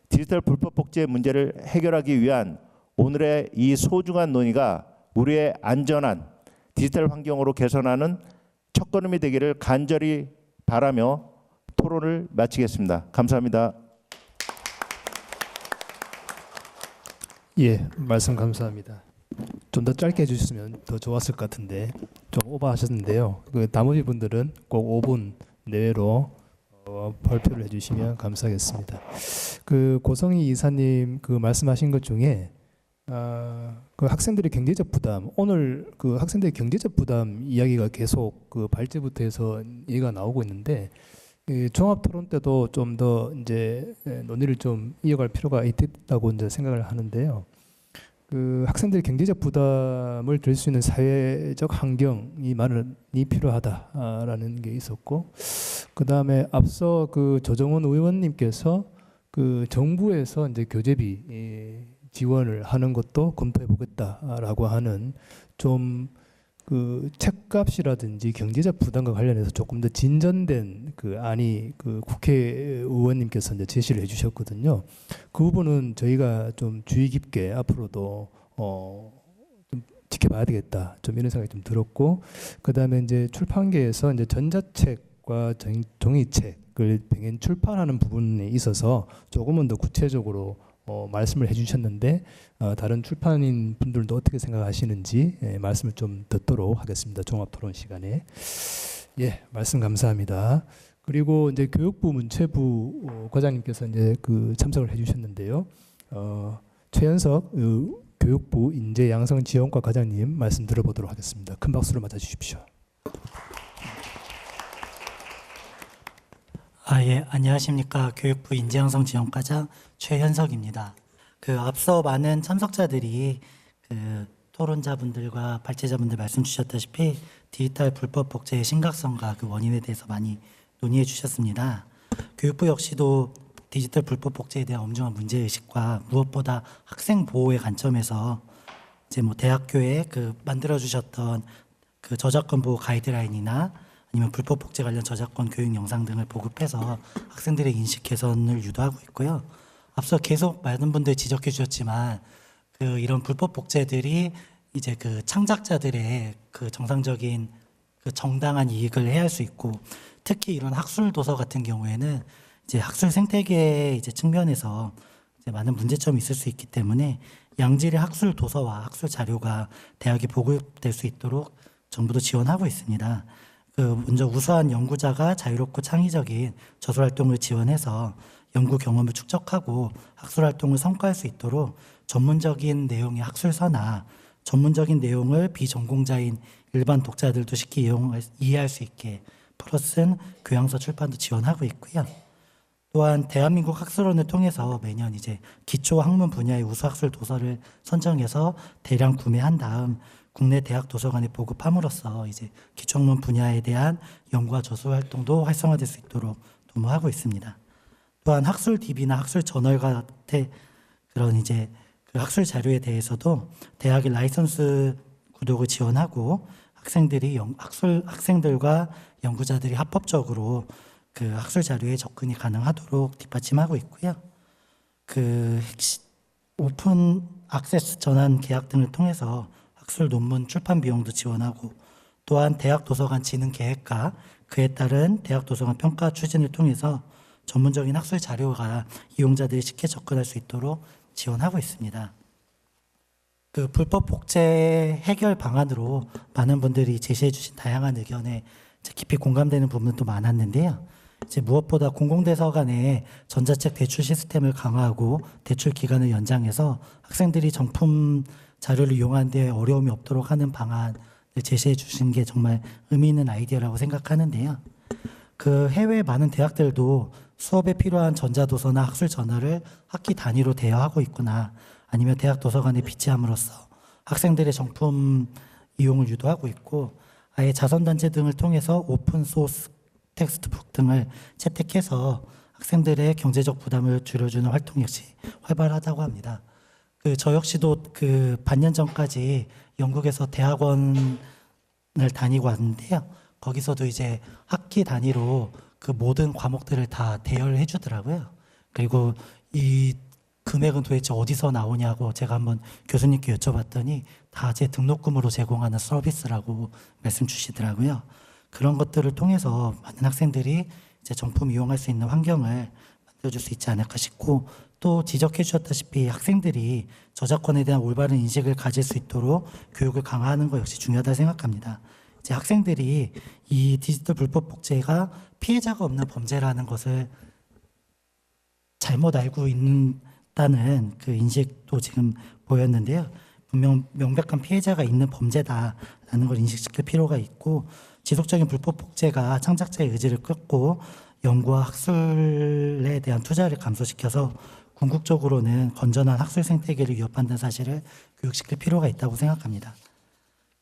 디지털 불법 복제 문제를 해결하기 위한 오늘의 이 소중한 논의가 우리의 안전한 디지털 환경으로 개선하는 첫걸음이 되기를 간절히 바라며 토론을 마치겠습니다. 감사합니다. 예, 말씀 감사합니다. 좀 더 짧게 해주셨으면 더 좋았을 것 같은데 좀 오버하셨는데요. 그 나머지 분들은 꼭 5분 내외로 발표를 해주시면 감사하겠습니다. 그 고성희 이사님 그 말씀하신 것 중에 그 학생들의 경제적 부담, 오늘 그 학생들의 경제적 부담 이야기가 계속 그 발제부터 해서 얘기가 나오고 있는데 종합 토론 때도 좀 더 이제 논의를 좀 이어갈 필요가 있다고 이제 생각을 하는데요. 그 학생들의 경제적 부담을 들 수 있는 사회적 환경이 많이 필요하다라는 게 있었고, 그 다음에 앞서 그 조정원 의원님께서 그 정부에서 이제 교재비 지원을 하는 것도 검토해 보겠다라고 하는 좀 그 책값이라든지 경제적 부담과 관련해서 조금 더 진전된 그 안이 그 국회의원님께서 이제 제시를 해주셨거든요. 그 부분은 저희가 좀 주의 깊게 앞으로도 좀 지켜봐야 되겠다. 좀 이런 생각이 좀 들었고, 그 다음에 이제 출판계에서 이제 전자책과 종이책을 병행 출판하는 부분에 있어서 조금은 더 구체적으로 말씀을 해주셨는데 다른 출판인 분들도 어떻게 생각하시는지 말씀을 좀 듣도록 하겠습니다. 종합토론 시간에. 예, 말씀 감사합니다. 그리고 이제 교육부 문체부 과장님께서 이제 그 참석을 해주셨는데요. 최현석 교육부 인재양성지원과 과장님 말씀 들어보도록 하겠습니다. 큰 박수로 맞아주십시오. 예, 안녕하십니까. 교육부 인재양성지원과장 최현석입니다. 그 앞서 많은 참석자들이 그 토론자분들과 발제자분들 말씀 주셨다시피 디지털 불법 복제의 심각성과 그 원인에 대해서 많이 논의해 주셨습니다. 교육부 역시도 디지털 불법 복제에 대한 엄중한 문제의식과 무엇보다 학생 보호의 관점에서 이제 뭐 대학교에 그 만들어 주셨던 그 저작권 보호 가이드라인이나 아니면 불법 복제 관련 저작권 교육 영상 등을 보급해서 학생들의 인식 개선을 유도하고 있고요. 앞서 계속 많은 분들이 지적해 주셨지만 그 이런 불법 복제들이 이제 그 창작자들의 그 정상적인 그 정당한 이익을 해할 수 있고, 특히 이런 학술 도서 같은 경우에는 이제 학술 생태계 이제 측면에서 이제 많은 문제점이 있을 수 있기 때문에 양질의 학술 도서와 학술 자료가 대학에 보급될 수 있도록 정부도 지원하고 있습니다. 그 먼저 우수한 연구자가 자유롭고 창의적인 저술 활동을 지원해서 연구 경험을 축적하고 학술 활동을 성과할 수 있도록 전문적인 내용의 학술서나 전문적인 내용을 비전공자인 일반 독자들도 쉽게 이해할 수 있게 풀어 쓴 교양서 출판도 지원하고 있고요. 또한 대한민국 학술원을 통해서 매년 이제 기초 학문 분야의 우수 학술 도서를 선정해서 대량 구매한 다음 국내 대학 도서관에 보급함으로써 이제 기초학문 분야에 대한 연구와 저수 활동도 활성화될 수 있도록 도모하고 있습니다. 또한 학술 DB나 학술 저널 같은 그런 이제 그 학술 자료에 대해서도 대학의 라이선스 구독을 지원하고 학생들과 연구자들이 합법적으로 그 학술 자료에 접근이 가능하도록 뒷받침하고 있고요. 그 오픈 액세스 전환 계약 등을 통해서 학술 논문 출판 비용도 지원하고, 또한 대학 도서관 진흥 계획과 그에 따른 대학 도서관 평가 추진을 통해서 전문적인 학술 자료가 이용자들이 쉽게 접근할 수 있도록 지원하고 있습니다. 그 불법 복제 해결 방안으로 많은 분들이 제시해 주신 다양한 의견에 깊이 공감되는 부분도 많았는데요. 이제 무엇보다 공공대서관의 전자책 대출 시스템을 강화하고 대출 기간을 연장해서 학생들이 정품 자료를 이용하는 데 어려움이 없도록 하는 방안을 제시해 주신 게 정말 의미 있는 아이디어라고 생각하는데요. 그 해외 많은 대학들도 수업에 필요한 전자도서나 학술 저널을 학기 단위로 대여하고 있거나 아니면 대학 도서관에 비치함으로써 학생들의 정품 이용을 유도하고 있고, 아예 자선단체 등을 통해서 오픈소스 텍스트북 등을 채택해서 학생들의 경제적 부담을 줄여주는 활동 역시 활발하다고 합니다. 저 역시도 그 반년 전까지 영국에서 대학원을 다니고 왔는데요. 거기서도 이제 학기 단위로 그 모든 과목들을 다 대여를 해주더라고요. 그리고 이 금액은 도대체 어디서 나오냐고 제가 한번 교수님께 여쭤봤더니 다 제 등록금으로 제공하는 서비스라고 말씀 주시더라고요. 그런 것들을 통해서 많은 학생들이 이제 정품 이용할 수 있는 환경을 만들어줄 수 있지 않을까 싶고, 또 지적해 주셨다시피 학생들이 저작권에 대한 올바른 인식을 가질 수 있도록 교육을 강화하는 것 역시 중요하다 생각합니다. 이제 학생들이 이 디지털 불법 복제가 피해자가 없는 범죄라는 것을 잘못 알고 있다는 그 인식도 지금 보였는데요. 분명 명백한 피해자가 있는 범죄다라는 걸 인식시킬 필요가 있고, 지속적인 불법 복제가 창작자의 의지를 꺾고 연구와 학술에 대한 투자를 감소시켜서 궁극적으로는 건전한 학술 생태계를 위협한다는 사실을 교육시킬 필요가 있다고 생각합니다.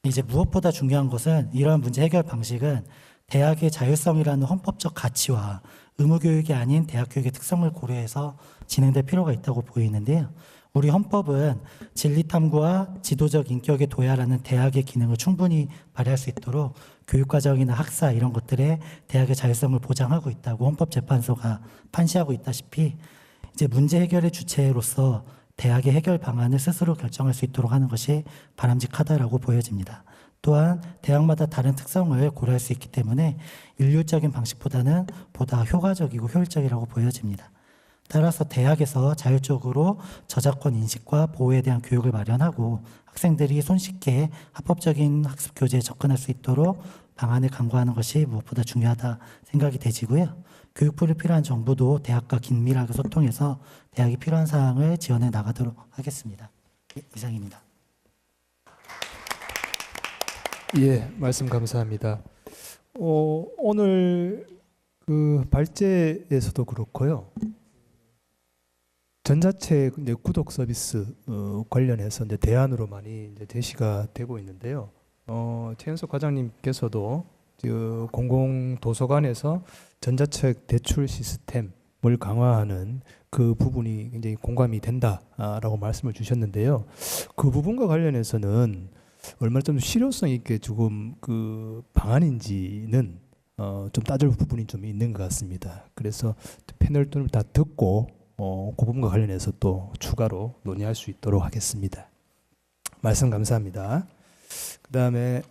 이제 무엇보다 중요한 것은 이러한 문제 해결 방식은 대학의 자율성이라는 헌법적 가치와 의무교육이 아닌 대학 교육의 특성을 고려해서 진행될 필요가 있다고 보이는데요. 우리 헌법은 진리탐구와 지도적 인격의 도야라는 대학의 기능을 충분히 발휘할 수 있도록 교육과정이나 학사 이런 것들에 대학의 자율성을 보장하고 있다고 헌법재판소가 판시하고 있다시피, 이제 문제 해결의 주체로서 대학의 해결 방안을 스스로 결정할 수 있도록 하는 것이 바람직하다라고 보여집니다. 또한 대학마다 다른 특성을 고려할 수 있기 때문에 일률적인 방식보다는 보다 효과적이고 효율적이라고 보여집니다. 따라서 대학에서 자율적으로 저작권 인식과 보호에 대한 교육을 마련하고 학생들이 손쉽게 합법적인 학습 교재에 접근할 수 있도록 방안을 강구하는 것이 무엇보다 중요하다 생각이 되지고요. 교육부를 필요한 정부도 대학과 긴밀하게 소통해서 대학이 필요한 사항을 지원해 나가도록 하겠습니다. 이상입니다. 예, 말씀 감사합니다. 오늘 그 발제에서도 그렇고요. 전자책 이제 구독 서비스 관련해서 이제 대안으로 많이 이제 제시가 되고 있는데요. 최현석 과장님께서도 공공 도서관에서 전자책 대출 시스템을 강화하는 그 부분이 굉장히 공감이 된다라고 말씀을 주셨는데요. 그 부분과 관련해서는 얼마나 좀 실효성 있게 조금 그 방안인지는 좀 따질 부분이 좀 있는 것 같습니다. 그래서 패널 좀 다 듣고 그 부분과 관련해서 또 추가로 논의할 수 있도록 하겠습니다. 말씀 감사합니다. 그 다음에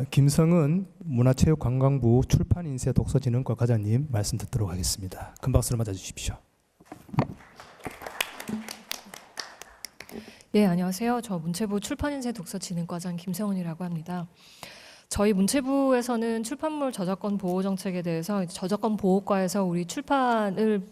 김성은 문화체육관광부 출판인쇄 독서진흥과 과장님 말씀 듣도록 하겠습니다. 큰 박수를 맞아주십시오. 네, 안녕하세요. 저 문체부 출판인쇄 독서진흥과장 김세원이라고 합니다. 저희 문체부에서는 출판물 저작권 보호 정책에 대해서 저작권 보호과에서 우리 출판을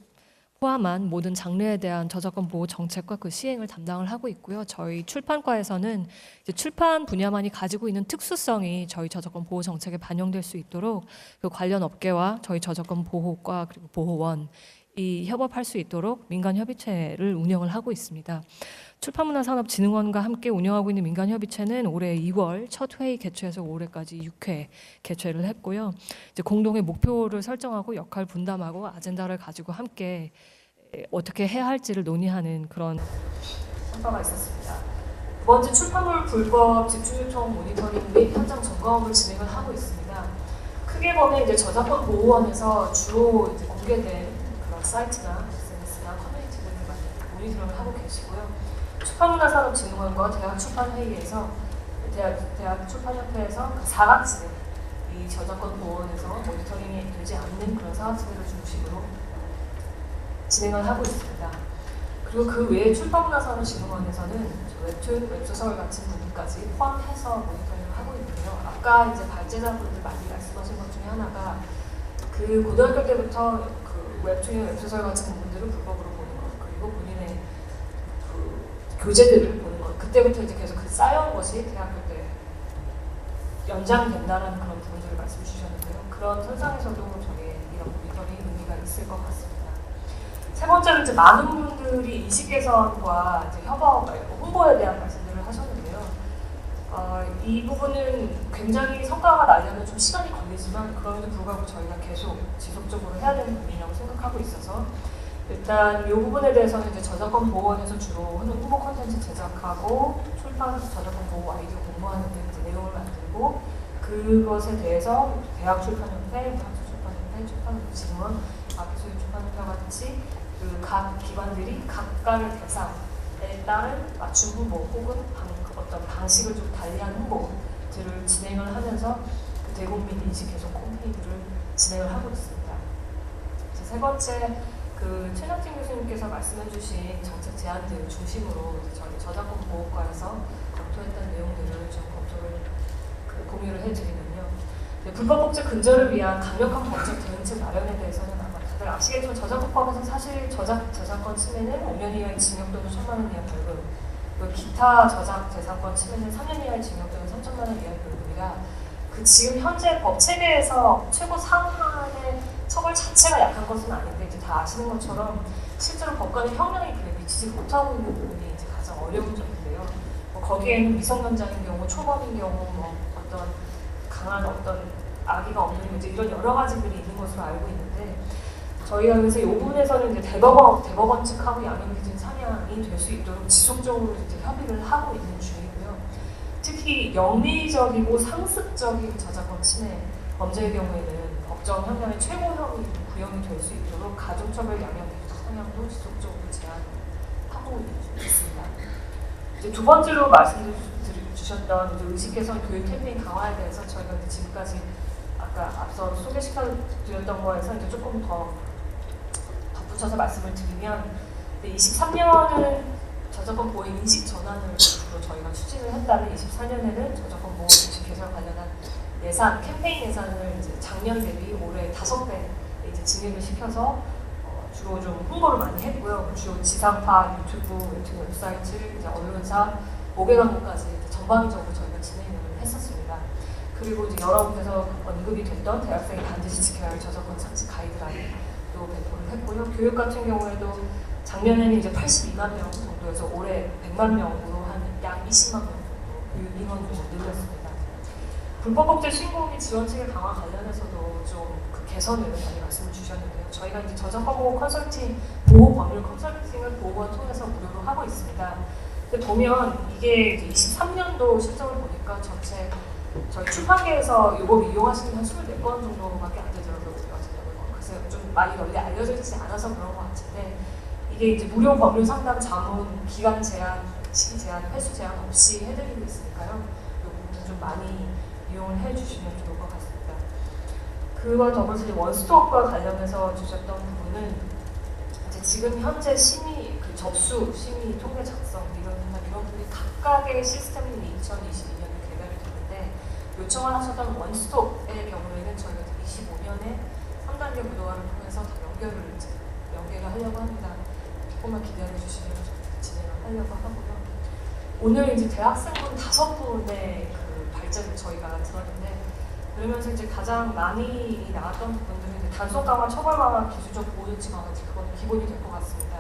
포함한 모든 장르에 대한 저작권 보호 정책과 그 시행을 담당을 하고 있고요. 저희 출판과에서는 이제 출판 분야만이 가지고 있는 특수성이 저희 저작권 보호 정책에 반영될 수 있도록 그 관련 업계와 저희 저작권 보호과 그리고 보호원 협업할 수 있도록 민간협의체를 운영을 하고 있습니다. 출판문화산업진흥원과 함께 운영하고 있는 민간협의체는 올해 2월 첫 회의 개최해서 올해까지 6회 개최를 했고요. 이제 공동의 목표를 설정하고 역할 분담하고 아젠다를 가지고 함께 어떻게 해야 할지를 논의하는 그런 성과가 있었습니다. 두 번째, 출판물 불법 집중 요청 모니터링 및 현장 점검을 진행을 하고 있습니다. 크게 보면 이제 저작권 보호원에서 주로 이제 공개된 그런 사이트나 SNS나 커뮤니티들을 많이 모니터링을 하고 계시고요. 출판문화산업진흥원과 대학출판회의에서 대학 출판협회에서 그 사각지대, 이 저작권 보호원에서 모니터링이 되지 않는 그런 사각지대를 중심으로 진행을 하고 있습니다. 그리고 그 외에 출판문화산업진흥원에서는 웹툰, 웹소설 같은 부분까지 포함해서 모니터링을 하고 있는데요. 아까 이제 발제자분들 많이 말씀하신 것 중에 하나가 그 고등학교 때부터 그 웹툰이나 웹소설 같은 부분들을 불법으로 보는 것, 그리고 본인의 그 교재들을 보는 것, 그때부터 이제 계속 그 쌓여온 것이 대학교 때 연장된다는 그런 부분들을 말씀 주셨는데요. 그런 현상에서도 저희 이런 모니터링 의미가 있을 것 같습니다. 세 번째는 이제 많은 분들이 인식 개선과 이제 협업, 홍보에 대한 말씀들을 하셨는데요. 이 부분은 굉장히 성과가 나려면 좀 시간이 걸리지만 그럼에도 불구하고 저희가 계속 지속적으로 해야 되는 부분이라고 생각하고 있어서 일단 이 부분에 대해서는 이제 저작권 보호원에서 주로 홍보 콘텐츠 제작하고 출판 저작권 보호 아이디어 공모하는 데 이제 내용을 만들고 그것에 대해서 대학 출판협회, 대학교 출판협회, 출판진흥원, 기술 출판협회와 같이 그 각 기관들이 각각의 대상에 따른 맞춤 홍보 혹은 어떤 방식을 좀 달리한 홍보들을 진행을 하면서 그 대국민 인식 개선 홈페이지를 진행을 하고 있습니다. 이제 세 번째, 그 최낙진 교수님께서 말씀해주신 정책 제안들 중심으로 저희 저작권 보호과에서 검토했던 내용들을 좀 검토를 공유를 해드리면요. 불법 복제 근절을 위한 강력한 법적 대응책 마련에 대해서는 아마 다들 아시겠지만 저작권법에서 사실 저작권 침해는 5년 이하의 징역 또는 1,000만 원 이하 벌금, 그리고 기타 저작 재산권 침해는 3년 이하의 징역 또는 3천만 원 이하의 벌금이라 그 지금 현재 법 체계에서 최고 상한의 처벌 자체가 약한 것은 아닌데 이제 다 아시는 것처럼 실제로 법관의 형량이 그래 미치지 못하고 있는 부분이 이제 가장 어려운 점인데요. 거기에는 미성년자인 경우, 초범인 경우, 어떤 강한 어떤 아기가 없는 문제 이런 여러 가지들이 있는 것으로 알고 있는데 저희가 그래서 이 부분에서는 이제 대법원 측하고 양형기준 상향이 될 수 있도록 지속적으로 이제 협의를 하고 있는 중이고요. 특히 영리적이고 상습적인 저작권 침해 범죄의 경우에는 법정 형량의 최고형이 구형이 될 수 있도록 가중처벌 양형기준 상향도 지속적으로 제안하고 있습니다. 이제 두 번째로 말씀 주셨던 이제 의식 개선 교육 캠페인 강화에 대해서 저희가 이제 지금까지 아까 앞서 소개시켜드렸던 거에서 이제 조금 더 덧붙여서 말씀을 드리면 23년은 저작권 보호 인식 전환을 주로 저희가 추진을 했다면 24년에는 저작권 보호 인식 개선 관련한 예산, 캠페인 예산을 이제 작년 대비 올해 5배 이제 증액을 시켜서 주로 좀 홍보를 많이 했고요. 주로 지상파, 유튜브, 웹사이트, 이제 언론사, 500광고까지 전방위적으로 저희가 진행을 했었습니다. 그리고 이제 여러 곳에서 언급이 됐던 대학생이 반드시 지켜야 할 저작권 상식 가이드라인도 배포를 했고요. 교육 같은 경우에도 작년에는 이제 82만 명 정도에서 올해 100만 명으로 한 약 20만 명 정도 교육 인원을 늘렸습니다. 불법 복제 신고 및 지원 체계 강화 관련해서도 좀 그 개선을 많이 말씀을 주셨는데요. 저희가 이제 저작권 보호 컨설팅, 보호 법률 컨설팅을 보호원 통해서 무료로 하고 있습니다. 근데 보면 이게 이제 23년도 실적을 보니까 전체 저희 출판계에서 이걸 이용하시는 한 24건 정도밖에 안 되더라고요. 그래서 좀 많이 널리 알려지지 않아서 그런 것 같은데 이게 이제 무료 법률 상담 자문, 기간 제한, 시기 제한, 횟수 제한 없이 해드리고 있으니까요. 이 부분은 좀 많이 이용을 해주시면 좋을 것 같습니다. 그와 더불어서 원스톱과 관련해서 주셨던 부분은 이제 지금 현재 심의, 그 접수, 심의, 통계 작성 이런 부분이 각각의 시스템이 2022년에 개발이 되는데 요청을 하셨던 원스톱의 경우에는 저희가 25년에 3단계 무도화를 통해서 다 연계를 하려고 합니다. 조금만 기다려 주시면 진행을 하려고 하고요. 오늘 이제 대학생분 5분의 그 발제를 저희가 들었는데 그러면서 이제 가장 많이 나왔던 부분들은 이제 단속 강화, 처벌 강화, 기술적 보호 조치 강화, 그건 기본이 될 것 같습니다.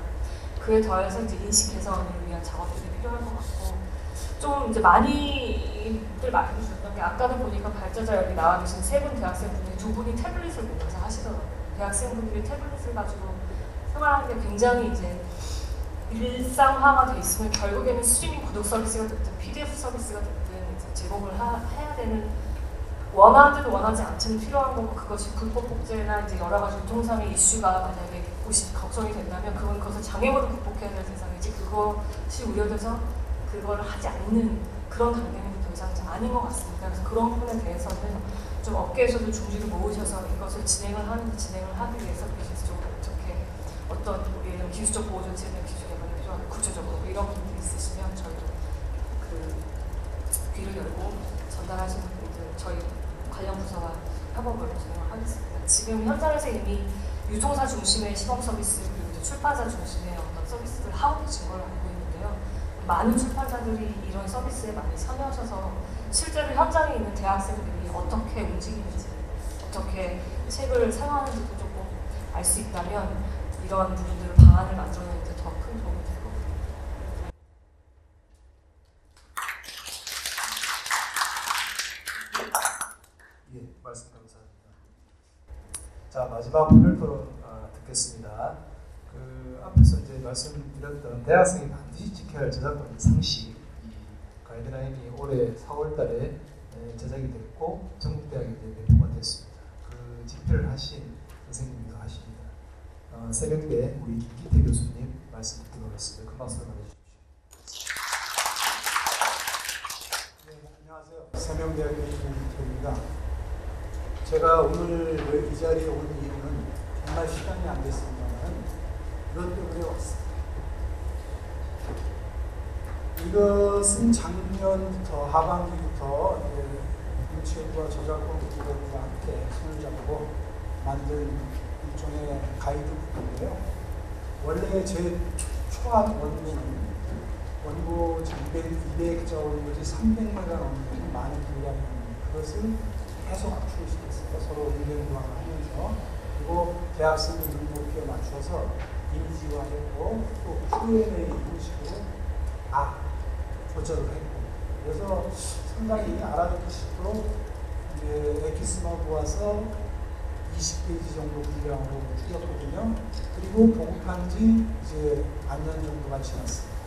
그에 더해서 이제 인식 개선을 위한 작업들이 필요할 것 같고, 좀 이제 많이들 말해 주셨던 게, 아까는 보니까 발자자 여기 나와 계신 세 분 대학생분이 두 분이 태블릿을 보면서 하시더라고요. 대학생분들이 태블릿을 가지고 생활하는 게 굉장히 이제 일상화가 돼 있으면 결국에는 스트리밍 구독 서비스가 됐든 PDF 서비스가 됐든 이제 제공을 해야 되는, 원하든 원하지 않든 필요한 거고, 그것이 불법 복제나 이제 여러 가지 유통상의 이슈가 만약에 걱정이 된다면 그것을 장애물을 극복해야 될 세상이지, 그것이 우려돼서 그걸 하지 않는 그런 단계는 더 이상 아닌 것 같습니다. 그래서 그런 부분에 대해서는 좀 업계에서도 중지를 모으셔서 이것을 진행을 하기 위해서 비즈니스적으로 어떻게 어떤 우리의 기술적 보호 조치에 대한 기술 개발이 필요한 구체적으로 이런 부분이 있으시면 저희도 그 귀를 열고 전달하시는 분들 저희 관련 부서와 협업을 진행하겠습니다. 지금 현장에서 이미 유통사 중심의 시범 서비스 그리고 출판사 중심의 어떤 서비스를 하고 계신 걸로 알고 있는데요. 많은 출판사들이 이런 서비스에 많이 참여하셔서 실제로 현장에 있는 대학생들이 어떻게 움직이는지, 어떻게 책을 사용하는지도 조금 알 수 있다면 이런 부분들을 방안을 만들어내는 데 더 큰 도움이 될 것 같아요. 예, 말씀 감사합니다. 자, 마지막 오늘 토론 듣겠습니다. 그 앞에서 이제 말씀드렸던 대학생이 반드시 지켜야 할 저작권 상식, 이 가이드라인이 올해 4월달에 제작이 됐고 전국대학에 배포가 됐습니다. 그 집필을 하신 선생님도 하십니다. 새벽에 우리 김기태 교수님 말씀 듣도록 하겠습니다. 큰 박수로 맞아주십시오. 네, 안녕하세요. 세명대학교 김기태입니다. 제가 오늘 이 자리에 온 이유는 정말 시간이 안 됐습니다만 이것 때문에 왔습니다. 이것은 작년부터 하반기부터 문체부와 저작권부와 함께 손을 잡고 만든 일종의 가이드북인데요. 원래 제 초안 원고는 원고 200자 원고지 300매가 넘는 많은 분량이 그것을 계속 압축시켰어요. 서로 의견교환을 하면서, 그리고 대학생들 눈높이에 맞춰서 이미지화했고 또 Q&A 형식으로 조절을 했고, 그래서 상당히 알아듣기 쉽도록 엑기스만 모아서 20페이지 정도 분량으로 줄였거든요. 그리고 보급한 지 이제 반년 정도가 지났습니다.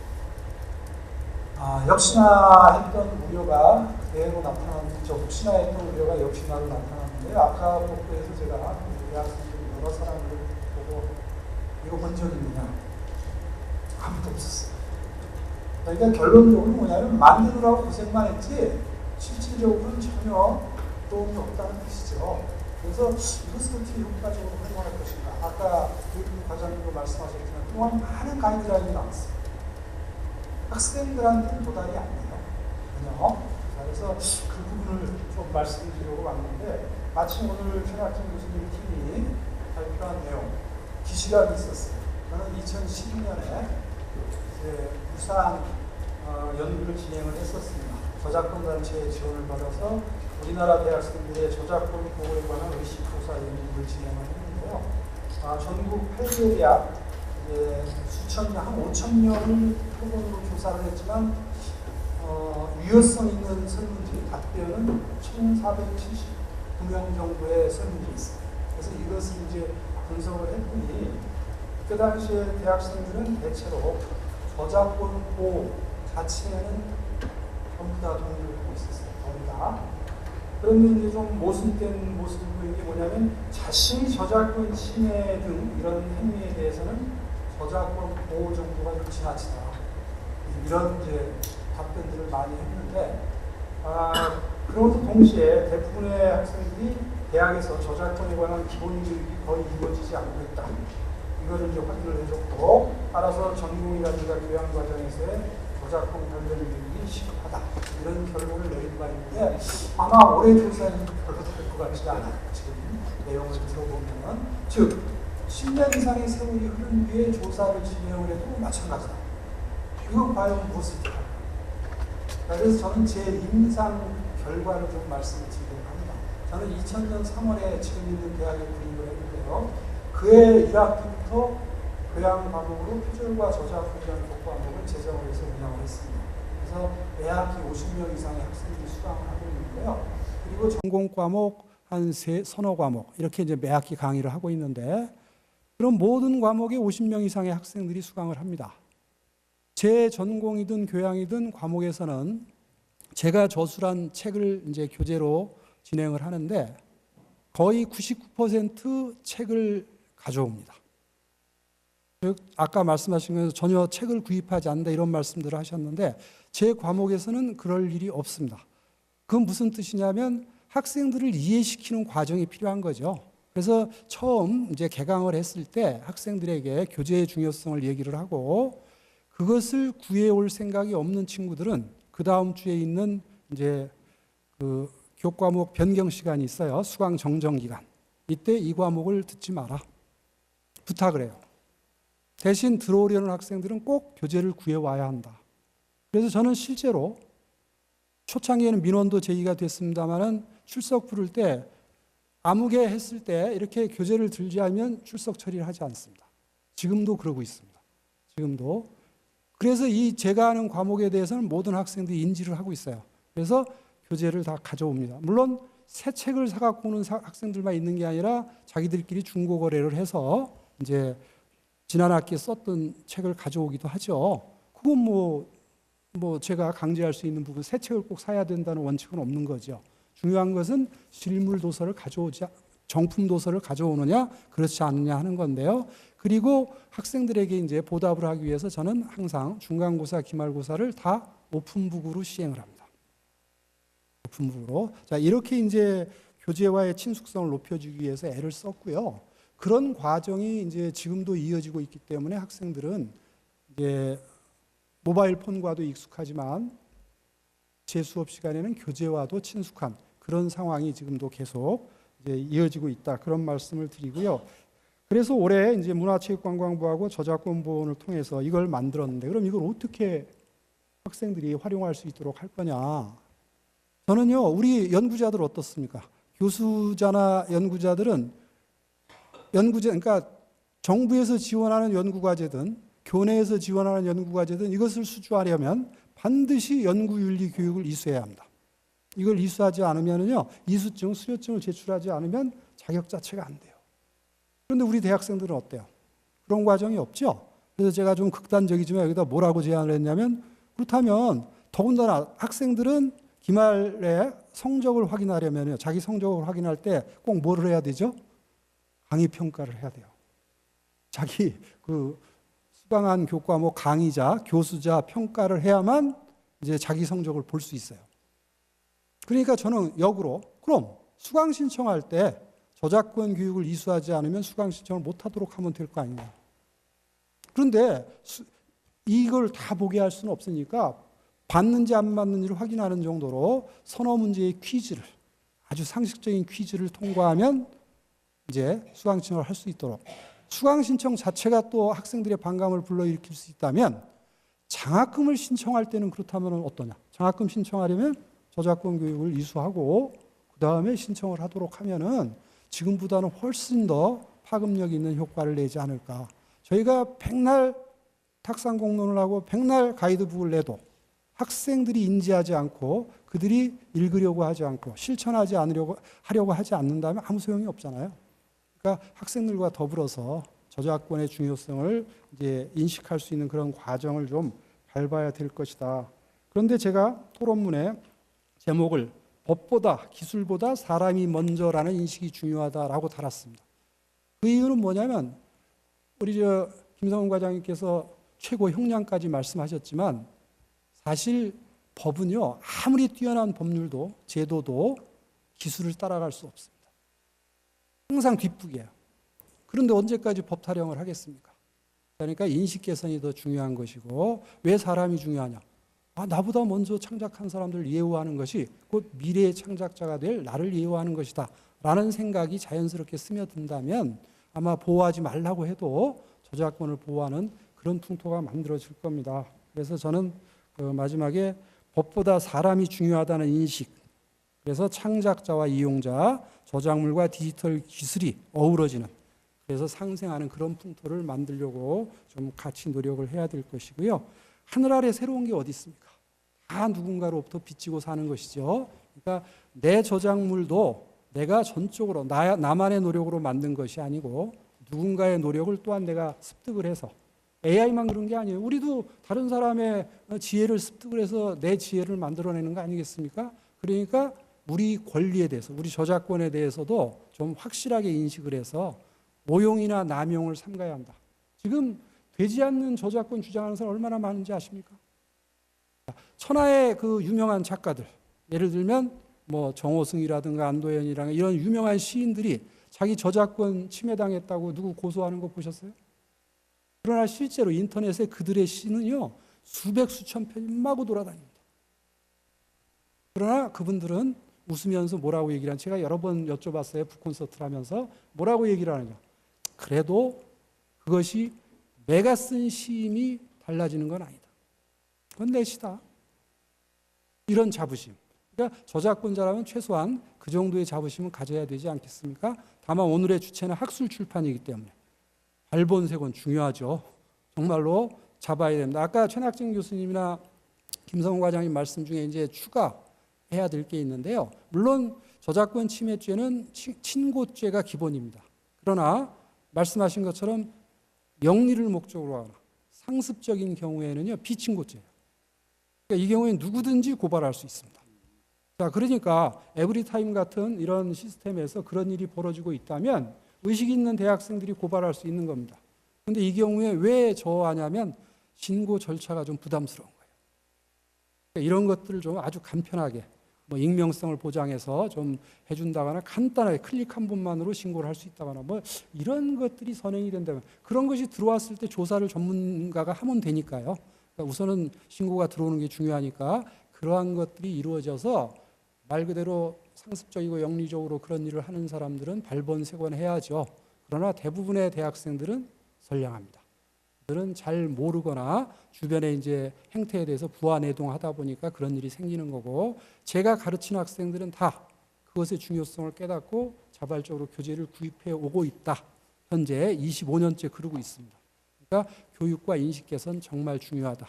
역시나 했던 우려가 그대로 나타났죠. 혹시나 했던 우려가 역시나로 나타났는데, 아까 복도에서 제가 대학생들 여러 사람들 보고 이거 본 적 있느냐? 아무도 없었어요. 그러니까 결론적으로 뭐냐면 만드느라고 고생만 했지 실질적으로는 전혀 도움이 없다는 뜻이죠. 그래서 이것을 어떻게 효과적으로 활용할 것인가. 아까 교육부 과장님도 말씀하셨지만 또한 많은 가이드라인이 나왔어요. 학생들한테는 도달이 안 돼요. 전혀. 그래서 그 부분을 좀 말씀드리려고 왔는데, 마침 오늘 최낙진 교수님 팀이 발표한 내용, 기시각이 있었어요. 저는 2012년에 이제 부산 연구를 진행을 했었습니다. 저작권 단체의 지원을 받아서 우리나라 대학생들의 저작권 보호에 관한 의식 조사 연구를 진행을 했는데요. 전국 8개 대학 수천 명, 한 5천 명을 표본으로 조사를 했지만 유효성 있는 설문지 답변은 1,479명 정도의 설문지 있어요. 그래서 이것을 이제 분석을 했더니 그 당시에 대학생들은 대체로 저작권 보호 자체에는 전부 다 동의를 하고 있었어요. 거의 다. 그런데 이제 좀 모순된 모습을 보이는 게 뭐냐면, 자신이 저작권 침해 등 이런 행위에 대해서는 저작권 보호 정도가 좀 지나치다. 이런 이제 답변들을 많이 했는데, 그러면서 동시에 대부분의 학생들이 대학에서 저작권에 관한 기본 교육이 거의 이루어지지 않고 있다. 이거를 이제 확인을 해줬고, 따라서 전공이라든가 교양 과정에서의 저작권 관련 교육이 시급하다. 이런 결론을 내린 바 있는데, 아마 올해 조사는 별로 될 것 같지 않아요. 지금 내용을 들어보면. 즉, 10년 이상의 세월이 흐른 뒤에 조사를 진행을 해도 마찬가지다. 이거 과연 무엇을 할까요? 그래서 저는 제 임상 결과를 좀 말씀을 드리려고 합니다. 저는 2000년 3월에 지금 있는 대학에 구입을 했는데요. 그해 1학기부터 교양 과목으로 표절과 저작권이라는 교과목을 제정을 해서 운영을 했습니다. 그래서 매학기 50명 이상의 학생들이 수강을 하고 있는데요. 그리고 전공 과목 한 서너 과목 이렇게 이제 매학기 강의를 하고 있는데 그런 모든 과목에 50명 이상의 학생들이 수강을 합니다. 제 전공이든 교양이든 과목에서는 제가 저술한 책을 이제 교재로 진행을 하는데 거의 99% 책을 가져옵니다. 즉 아까 말씀하신 것처럼 전혀 책을 구입하지 않는다 이런 말씀들을 하셨는데 제 과목에서는 그럴 일이 없습니다. 그건 무슨 뜻이냐면 학생들을 이해시키는 과정이 필요한 거죠. 그래서 처음 이제 개강을 했을 때 학생들에게 교재의 중요성을 얘기를 하고 그것을 구해올 생각이 없는 친구들은 그 다음 주에 있는 이제 그 교과목 변경 시간이 있어요. 수강 정정 기간. 이때 이 과목을 듣지 마라. 부탁을 해요. 대신 들어오려는 학생들은 꼭 교재를 구해와야 한다. 그래서 저는 실제로 초창기에는 민원도 제기가 됐습니다마는 출석 부를 때 아무개 했을 때 이렇게 교재를 들지 않으면 출석 처리를 하지 않습니다. 지금도 그러고 있습니다. 지금도. 그래서 이 제가 하는 과목에 대해서는 모든 학생들이 인지를 하고 있어요. 그래서 교재를 다 가져옵니다. 물론 새 책을 사갖고 오는 학생들만 있는 게 아니라 자기들끼리 중고 거래를 해서 이제 지난 학기에 썼던 책을 가져오기도 하죠. 그건 뭐 제가 강제할 수 있는 부분, 새 책을 꼭 사야 된다는 원칙은 없는 거죠. 중요한 것은 실물 도서를 가져오지, 정품 도서를 가져오느냐, 그렇지 않느냐 하는 건데요. 그리고 학생들에게 이제 보답을 하기 위해서 저는 항상 중간고사, 기말고사를 다 오픈북으로 시행을 합니다. 오픈북으로. 자, 이렇게 이제 교재와의 친숙성을 높여주기 위해서 애를 썼고요. 그런 과정이 이제 지금도 이어지고 있기 때문에 학생들은 이제 모바일 폰과도 익숙하지만 제 수업 시간에는 교재와도 친숙한 그런 상황이 지금도 계속 이제 이어지고 있다. 그런 말씀을 드리고요. 그래서 올해 이제 문화체육관광부하고 저작권 보호원을 통해서 이걸 만들었는데 그럼 이걸 어떻게 학생들이 활용할 수 있도록 할 거냐? 저는요, 우리 연구자들 어떻습니까? 교수자나 연구자들은 그러니까 정부에서 지원하는 연구과제든 교내에서 지원하는 연구과제든 이것을 수주하려면 반드시 연구윤리 교육을 이수해야 합니다. 이걸 이수하지 않으면요, 이수증, 수료증을 제출하지 않으면 자격 자체가 안 돼요. 그런데 우리 대학생들은 어때요? 그런 과정이 없죠? 그래서 제가 좀 극단적이지만 여기다 뭐라고 제안을 했냐면 그렇다면 더군다나 학생들은 기말에 성적을 확인하려면요, 자기 성적을 확인할 때 꼭 뭐를 해야 되죠? 강의 평가를 해야 돼요. 자기 그 수강한 교과목 강의자, 교수자 평가를 해야만 이제 자기 성적을 볼 수 있어요. 그러니까 저는 역으로 그럼 수강 신청할 때 저작권 교육을 이수하지 않으면 수강 신청을 못 하도록 하면 될 거 아니냐. 그런데 이걸 다 보게 할 수는 없으니까 받는지 안 받는지를 확인하는 정도로 서너 문제의 퀴즈를, 아주 상식적인 퀴즈를 통과하면 이제 수강 신청을 할 수 있도록. 수강 신청 자체가 또 학생들의 반감을 불러일으킬 수 있다면 장학금을 신청할 때는 그렇다면 어떠냐? 장학금 신청하려면 저작권 교육을 이수하고 그 다음에 신청을 하도록 하면은 지금보다는 훨씬 더 파급력 있는 효과를 내지 않을까. 저희가 백날 탁상 공론을 하고 백날 가이드북을 내도 학생들이 인지하지 않고 그들이 읽으려고 하지 않고 실천하지 하려고 하지 않는다면 아무 소용이 없잖아요. 그러니까 학생들과 더불어서 저작권의 중요성을 이제 인식할 수 있는 그런 과정을 좀 밟아야 될 것이다. 그런데 제가 토론문에 제목을 법보다 기술보다 사람이 먼저라는 인식이 중요하다라고 달았습니다. 그 이유는 뭐냐면 우리 김성훈 과장님께서 최고 형량까지 말씀하셨지만 사실 법은요, 아무리 뛰어난 법률도 제도도 기술을 따라갈 수 없습니다. 항상 뒷북이에요. 그런데 언제까지 법 타령을 하겠습니까? 그러니까 인식 개선이 더 중요한 것이고, 왜 사람이 중요하냐? 나보다 먼저 창작한 사람들을 예우하는 것이 곧 미래의 창작자가 될 나를 예우하는 것이다 라는 생각이 자연스럽게 스며든다면 아마 보호하지 말라고 해도 저작권을 보호하는 그런 풍토가 만들어질 겁니다. 그래서 저는 마지막에 법보다 사람이 중요하다는 인식, 그래서 창작자와 이용자, 저작물과 디지털 기술이 어우러지는, 그래서 상생하는 그런 풍토를 만들려고 좀 같이 노력을 해야 될 것이고요. 하늘 아래 새로운 게 어디 있습니까? 다 누군가로부터 빚지고 사는 것이죠. 그러니까 내 저작물도 내가 전적으로 나만의 노력으로 만든 것이 아니고 누군가의 노력을 또한 내가 습득을 해서, AI만 그런 게 아니에요. 우리도 다른 사람의 지혜를 습득을 해서 내 지혜를 만들어내는 거 아니겠습니까? 그러니까 우리 권리에 대해서, 우리 저작권에 대해서도 좀 확실하게 인식을 해서 오용이나 남용을 삼가야 한다. 지금 되지 않는 저작권 주장하는 사람 얼마나 많은지 아십니까? 천하의 그 유명한 작가들, 예를 들면 뭐 정호승이라든가 안도현이라든가 이런 유명한 시인들이 자기 저작권 침해당했다고 누구 고소하는 거 보셨어요? 그러나 실제로 인터넷에 그들의 시는요, 수백 수천 편이 마구 돌아다닙니다. 그러나 그분들은 웃으면서 뭐라고 얘기를 하냐, 제가 여러 번 여쭤봤어요. 북콘서트를 하면서 뭐라고 얘기를 하느냐, 그래도 그것이 내가 쓴 시임이 달라지는 건 아니다. 그건 내 시다. 이런 자부심. 그러니까 저작권자라면 최소한 그 정도의 자부심은 가져야 되지 않겠습니까? 다만 오늘의 주체는 학술 출판이기 때문에 발본색원 중요하죠. 정말로 잡아야 됩니다. 아까 최낙진 교수님이나 김성훈 과장님 말씀 중에 이제 추가해야 될 게 있는데요. 물론 저작권 침해죄는 친고죄가 기본입니다. 그러나 말씀하신 것처럼 영리를 목적으로 하거나 상습적인 경우에는요, 비친고죄예요. 그러니까 이 경우에는 누구든지 고발할 수 있습니다. 자, 그러니까 에브리타임 같은 이런 시스템에서 그런 일이 벌어지고 있다면 의식 있는 대학생들이 고발할 수 있는 겁니다. 그런데 이 경우에 왜 저하냐면 신고 절차가 좀 부담스러운 거예요. 그러니까 이런 것들을 좀 아주 간편하게 뭐 익명성을 보장해서 좀 해준다거나 간단하게 클릭 한 번만으로 신고를 할 수 있다거나 뭐 이런 것들이 선행이 된다면, 그런 것이 들어왔을 때 조사를 전문가가 하면 되니까요. 그러니까 우선은 신고가 들어오는 게 중요하니까 그러한 것들이 이루어져서 말 그대로 상습적이고 영리적으로 그런 일을 하는 사람들은 발본색원해야죠. 그러나 대부분의 대학생들은 선량합니다. 그들은 잘 모르거나 주변의 이제 행태에 대해서 부안해동하다 보니까 그런 일이 생기는 거고, 제가 가르치는 학생들은 다 그것의 중요성을 깨닫고 자발적으로 교재를 구입해 오고 있다. 현재 25년째 그러고 있습니다. 그러니까 교육과 인식 개선 정말 중요하다.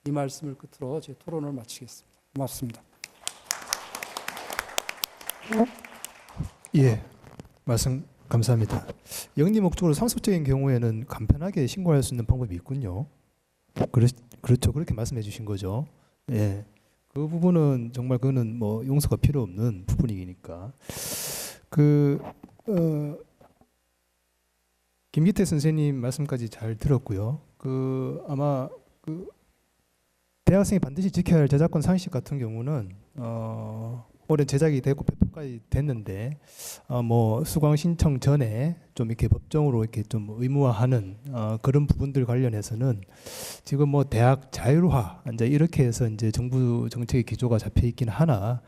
이 말씀을 끝으로 제 토론을 마치겠습니다. 고맙습니다. 예, 말씀 감사합니다. 영리 목적으로 상습적인 경우에는 간편하게 신고할 수 있는 방법이 있군요. 그렇죠. 그렇게 말씀해 주신 거죠. 예, 그 부분은 정말 그거는 뭐 용서가 필요 없는 부분이니까. 김기태 선생님 말씀까지 잘 들었고요. 아마 대학생이 반드시 지켜야 할 저작권 상식 같은 경우는 올해 제작이 되고 배포까지 됐는데 뭐 수강 신청 전에 좀 이렇게 법정으로 이렇게 좀 의무화하는 그런 부분들 관련해서는 지금 뭐 대학 자율화 이제 이렇게 해서 이제 정부 정책의 기조가 잡혀 있긴 하나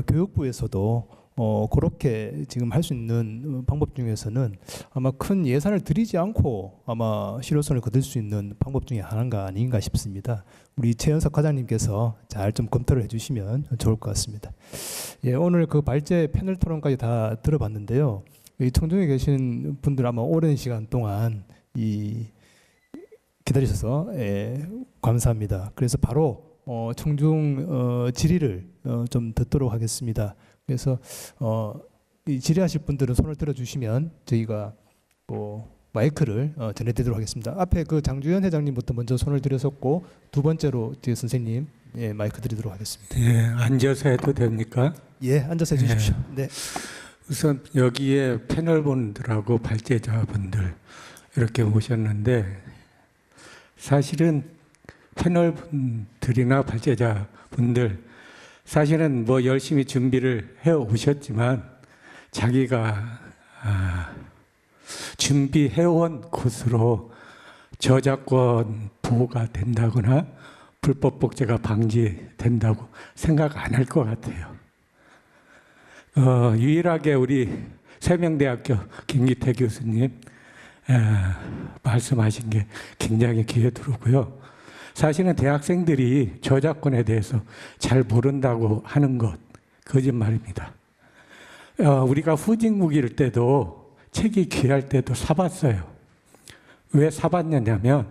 교육부에서도 그렇게 지금 할 수 있는 방법 중에서는 아마 큰 예산을 들이지 않고 아마 실효성을 거둘 수 있는 방법 중에 하나가 아닌가 싶습니다. 우리 최연석 과장님께서 잘 좀 검토를 해주시면 좋을 것 같습니다. 예, 오늘 그 발제 패널 토론까지 다 들어봤는데요. 이 청중에 계신 분들 아마 오랜 시간 동안 기다리셔서 감사합니다. 그래서 바로 청중 질의를 좀 듣도록 하겠습니다. 그래서 이 질의하실 분들은 손을 들어주시면 저희가 마이크를 전해드리도록 하겠습니다. 앞에 그 장주현 회장님부터 먼저 손을 들으셨고 두 번째로 뒤에 선생님 마이크 드리도록 하겠습니다. 예, 앉아서 해도 됩니까? 예, 앉아서 해주십시오. 네. 우선 여기에 패널분들하고 발제자분들 이렇게 모셨는데 사실은 패널분들이나 발제자분들 사실은 뭐 열심히 준비를 해 오셨지만 자기가 준비해온 곳으로 저작권 보호가 된다거나 불법 복제가 방지된다고 생각 안 할 것 같아요. 유일하게 우리 세명대학교 김기태 교수님 말씀하신 게 굉장히 귀에 들어오고요. 사실은 대학생들이 저작권에 대해서 잘 모른다고 하는 것, 거짓말입니다. 우리가 후직 무기일 때도 책이 귀할 때도 사봤어요. 왜 사봤느냐면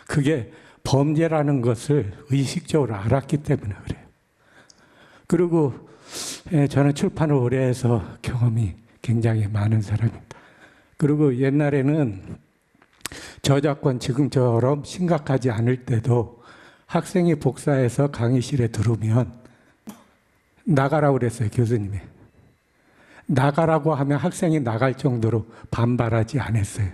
그게 범죄라는 것을 의식적으로 알았기 때문에 그래요. 그리고 저는 출판을 오래 해서 경험이 굉장히 많은 사람입니다. 그리고 옛날에는 저작권 지금처럼 심각하지 않을 때도 학생이 복사해서 강의실에 들어오면 나가라고 그랬어요, 교수님이. 나가라고 하면 학생이 나갈 정도로 반발하지 않았어요.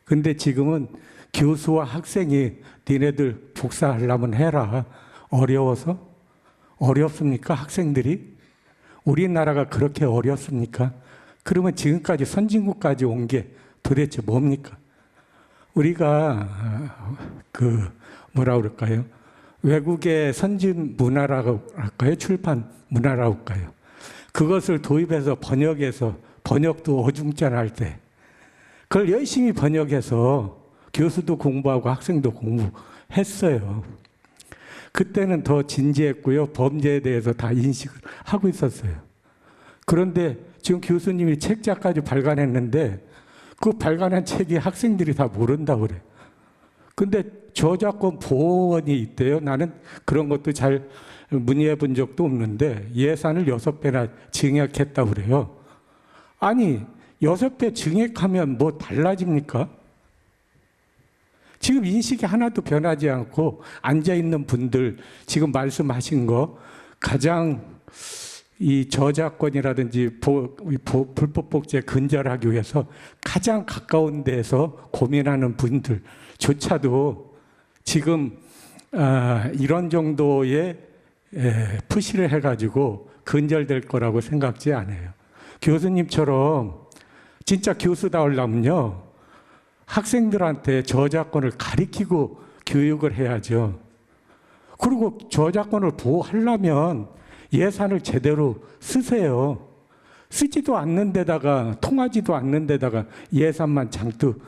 근데 지금은 교수와 학생이 니네들 복사하려면 해라. 어려워서? 어렵습니까? 학생들이? 우리나라가 그렇게 어렵습니까? 그러면 지금까지 선진국까지 온 게 도대체 뭡니까? 우리가 뭐라 그럴까요? 외국의 선진 문화라고 할까요? 출판 문화라고 할까요? 그것을 도입해서 번역해서 번역도 어중간할 때 그걸 열심히 번역해서 교수도 공부하고 학생도 공부했어요. 그때는 더 진지했고요. 범죄에 대해서 다 인식을 하고 있었어요. 그런데 지금 교수님이 책자까지 발간했는데 그 발간한 책이 학생들이 다 모른다고 그래요. 근데 저작권 보호원이 있대요. 나는 그런 것도 잘 문의해 본 적도 없는데 예산을 6배나 증액했다고 그래요. 아니 6배 증액하면 뭐 달라집니까? 지금 인식이 하나도 변하지 않고 앉아있는 분들 지금 말씀하신 거 가장 이 저작권이라든지 불법 복제 근절하기 위해서 가장 가까운 데서 고민하는 분들조차도 지금 이런 정도의 푸시를 해가지고 근절될 거라고 생각지 않아요. 교수님처럼 진짜 교수다우려면요 학생들한테 저작권을 가르치고 교육을 해야죠. 그리고 저작권을 보호하려면 예산을 제대로 쓰세요. 쓰지도 않는 데다가 통하지도 않는 데다가 예산만 잔뜩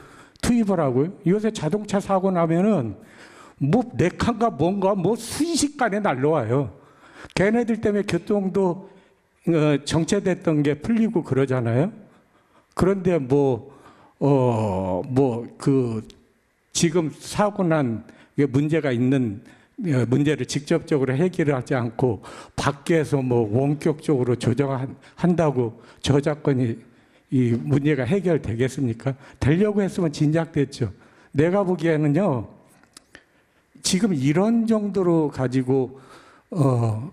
투입을 하고요. 요새 자동차 사고 나면은 뭐 네 칸가 뭔가 뭐 순식간에 날라와요. 걔네들 때문에 교통도 정체됐던 게 풀리고 그러잖아요. 그런데 지금 사고 난 문제가 있는 문제를 직접적으로 해결하지 않고 밖에서 원격적으로 조정한다고 저작권이 이 문제가 해결되겠습니까? 되려고 했으면 진작됐죠. 내가 보기에는요. 지금 이런 정도로 가지고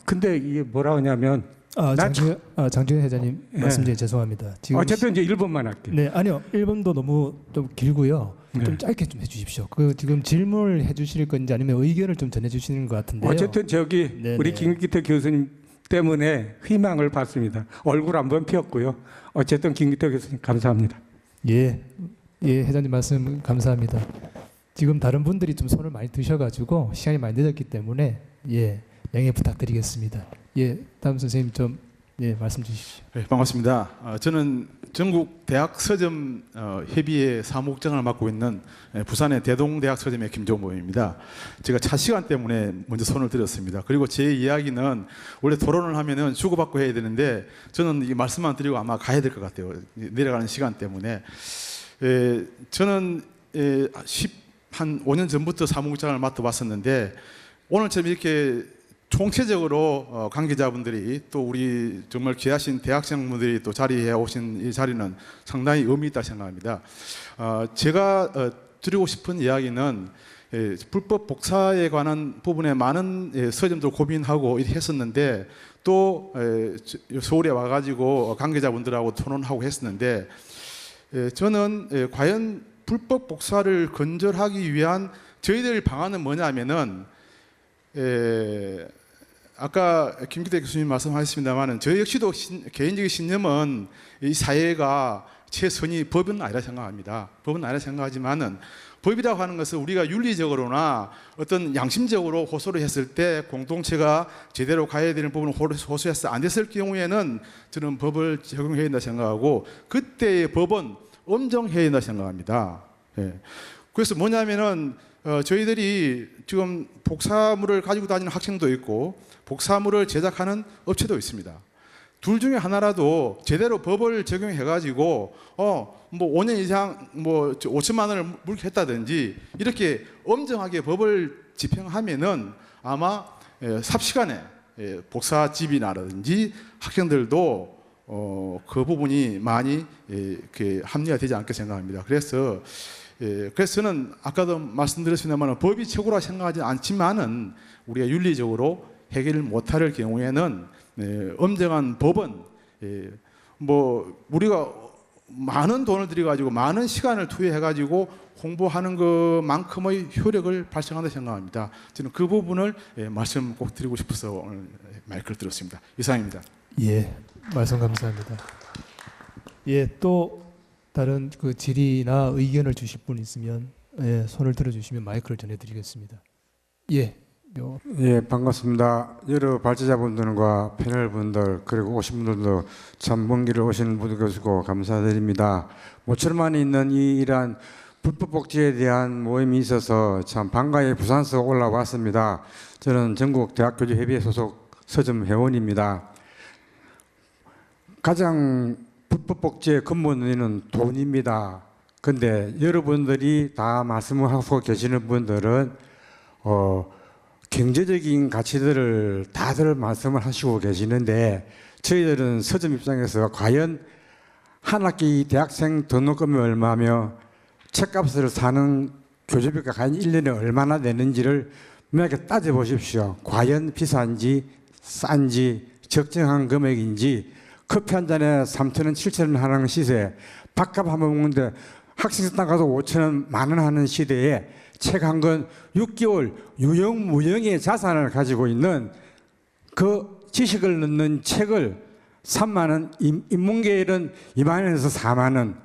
근데 이게 뭐라 하냐면 장준현 회장님 말씀 중에 죄송합니다. 지금 어쨌든 이제 1분만 할게요. 네, 아니요. 1분도 너무 좀 길고요. 네. 좀 짧게 좀 해주십시오. 그 지금 질문을 해주실 건지 아니면 의견을 좀 전해주시는 것 같은데요. 어쨌든 우리 김기태 교수님 때문에 희망을 받습니다. 얼굴 한번 피었고요. 어쨌든 김기태 교수님 감사합니다. 예, 회장님 말씀 감사합니다. 지금 다른 분들이 좀 손을 많이 드셔가지고 시간이 많이 늦었기 때문에 양해 부탁드리겠습니다. 다음 선생님 좀 말씀 주십시오. 네, 반갑습니다. 저는 전국 대학 서점 협의회 사무국장을 맡고 있는 부산의 대동대학 서점의 김종범입니다. 제가 차 시간 때문에 먼저 손을 들었습니다. 그리고 제 이야기는 원래 토론을 하면은 주고받고 해야 되는데 저는 이 말씀만 드리고 아마 가야 될 것 같아요. 내려가는 시간 때문에. 저는 한 5년 전부터 사무국장을 맡아봤었는데 오늘처럼 이렇게 총체적으로 관계자분들이 또 우리 정말 귀하신 대학생분들이 또 자리해 오신 이 자리는 상당히 의미 있다 생각합니다. 제가 드리고 싶은 이야기는 불법 복사에 관한 부분에 많은 서점들 고민하고 했었는데 또 서울에 와가지고 관계자분들하고 토론하고 했었는데 저는 과연 불법 복사를 근절하기 위한 저희들 방안은 뭐냐면은 아까 김기태 교수님 말씀하셨습니다만은 저 역시도 개인적인 신념은 이 사회가 최선이 법은 아니라 생각합니다. 법은 아니라 생각하지만은 법이라고 하는 것은 우리가 윤리적으로나 어떤 양심적으로 호소를 했을 때 공동체가 제대로 가야 되는 부분을 호소해서 안 됐을 경우에는 저는 법을 적용해야 된다 생각하고 그때의 법은 엄정해야 된다 생각합니다. 그래서 뭐냐면은 저희들이 지금 복사물을 가지고 다니는 학생도 있고 복사물을 제작하는 업체도 있습니다. 둘 중에 하나라도 제대로 법을 적용해가지고 뭐 5년 이상 뭐 5천만 원을 물겠다든지 이렇게 엄정하게 법을 집행하면은 아마 삽시간에 복사집이라든지 학생들도 그 부분이 많이 합리화되지 않게 생각합니다. 그래서 저는 아까도 말씀드렸습니다만 법이 최고라 생각하지 않지만은 우리가 윤리적으로 해결을 못할 경우에는 엄정한 법은 뭐 우리가 많은 돈을 들여가지고 많은 시간을 투여해가지고 홍보하는 것만큼의 효력을 발생한다 생각합니다. 저는 그 부분을 말씀 꼭 드리고 싶어서 오늘 마이크를 들었습니다. 이상입니다. 예, 말씀 감사합니다. 예, 또 다른 그 질의나 의견을 주실 분 있으면 손을 들어주시면 마이크를 전해드리겠습니다. 예. 예, 반갑습니다. 여러 발제자분들과 패널분들 그리고 오신 분들도 참 먼 길을 오시는 분들 계시고 감사드립니다. 모처럼만에 있는 이러한 불법 복지에 대한 모임이 있어서 참 반가이 부산서 올라왔습니다. 저는 전국 대학교주협의회 소속 서점 회원입니다. 가장 불법 복지의 근본 원인은 돈입니다. 근데 여러분들이 다 말씀을 하고 계시는 분들은 경제적인 가치들을 다들 말씀을 하시고 계시는데 저희들은 서점 입장에서 과연 한 학기 대학생 등록금이 얼마며 책값을 사는 교재비가 과연 1년에 얼마나 되는지를 명확히 따져보십시오. 과연 비싼지 싼지 적정한 금액인지 커피 한 잔에 3,000원, 7,000원 하는 시세에 밥값 한번 먹는데 학생식당 가서 5,000원, 10,000원 하는 시대에 책 한 권 6개월 유형무형의 자산을 가지고 있는 그 지식을 넣는 책을 3만 원, 인문계열은 2만 원에서 4만 원,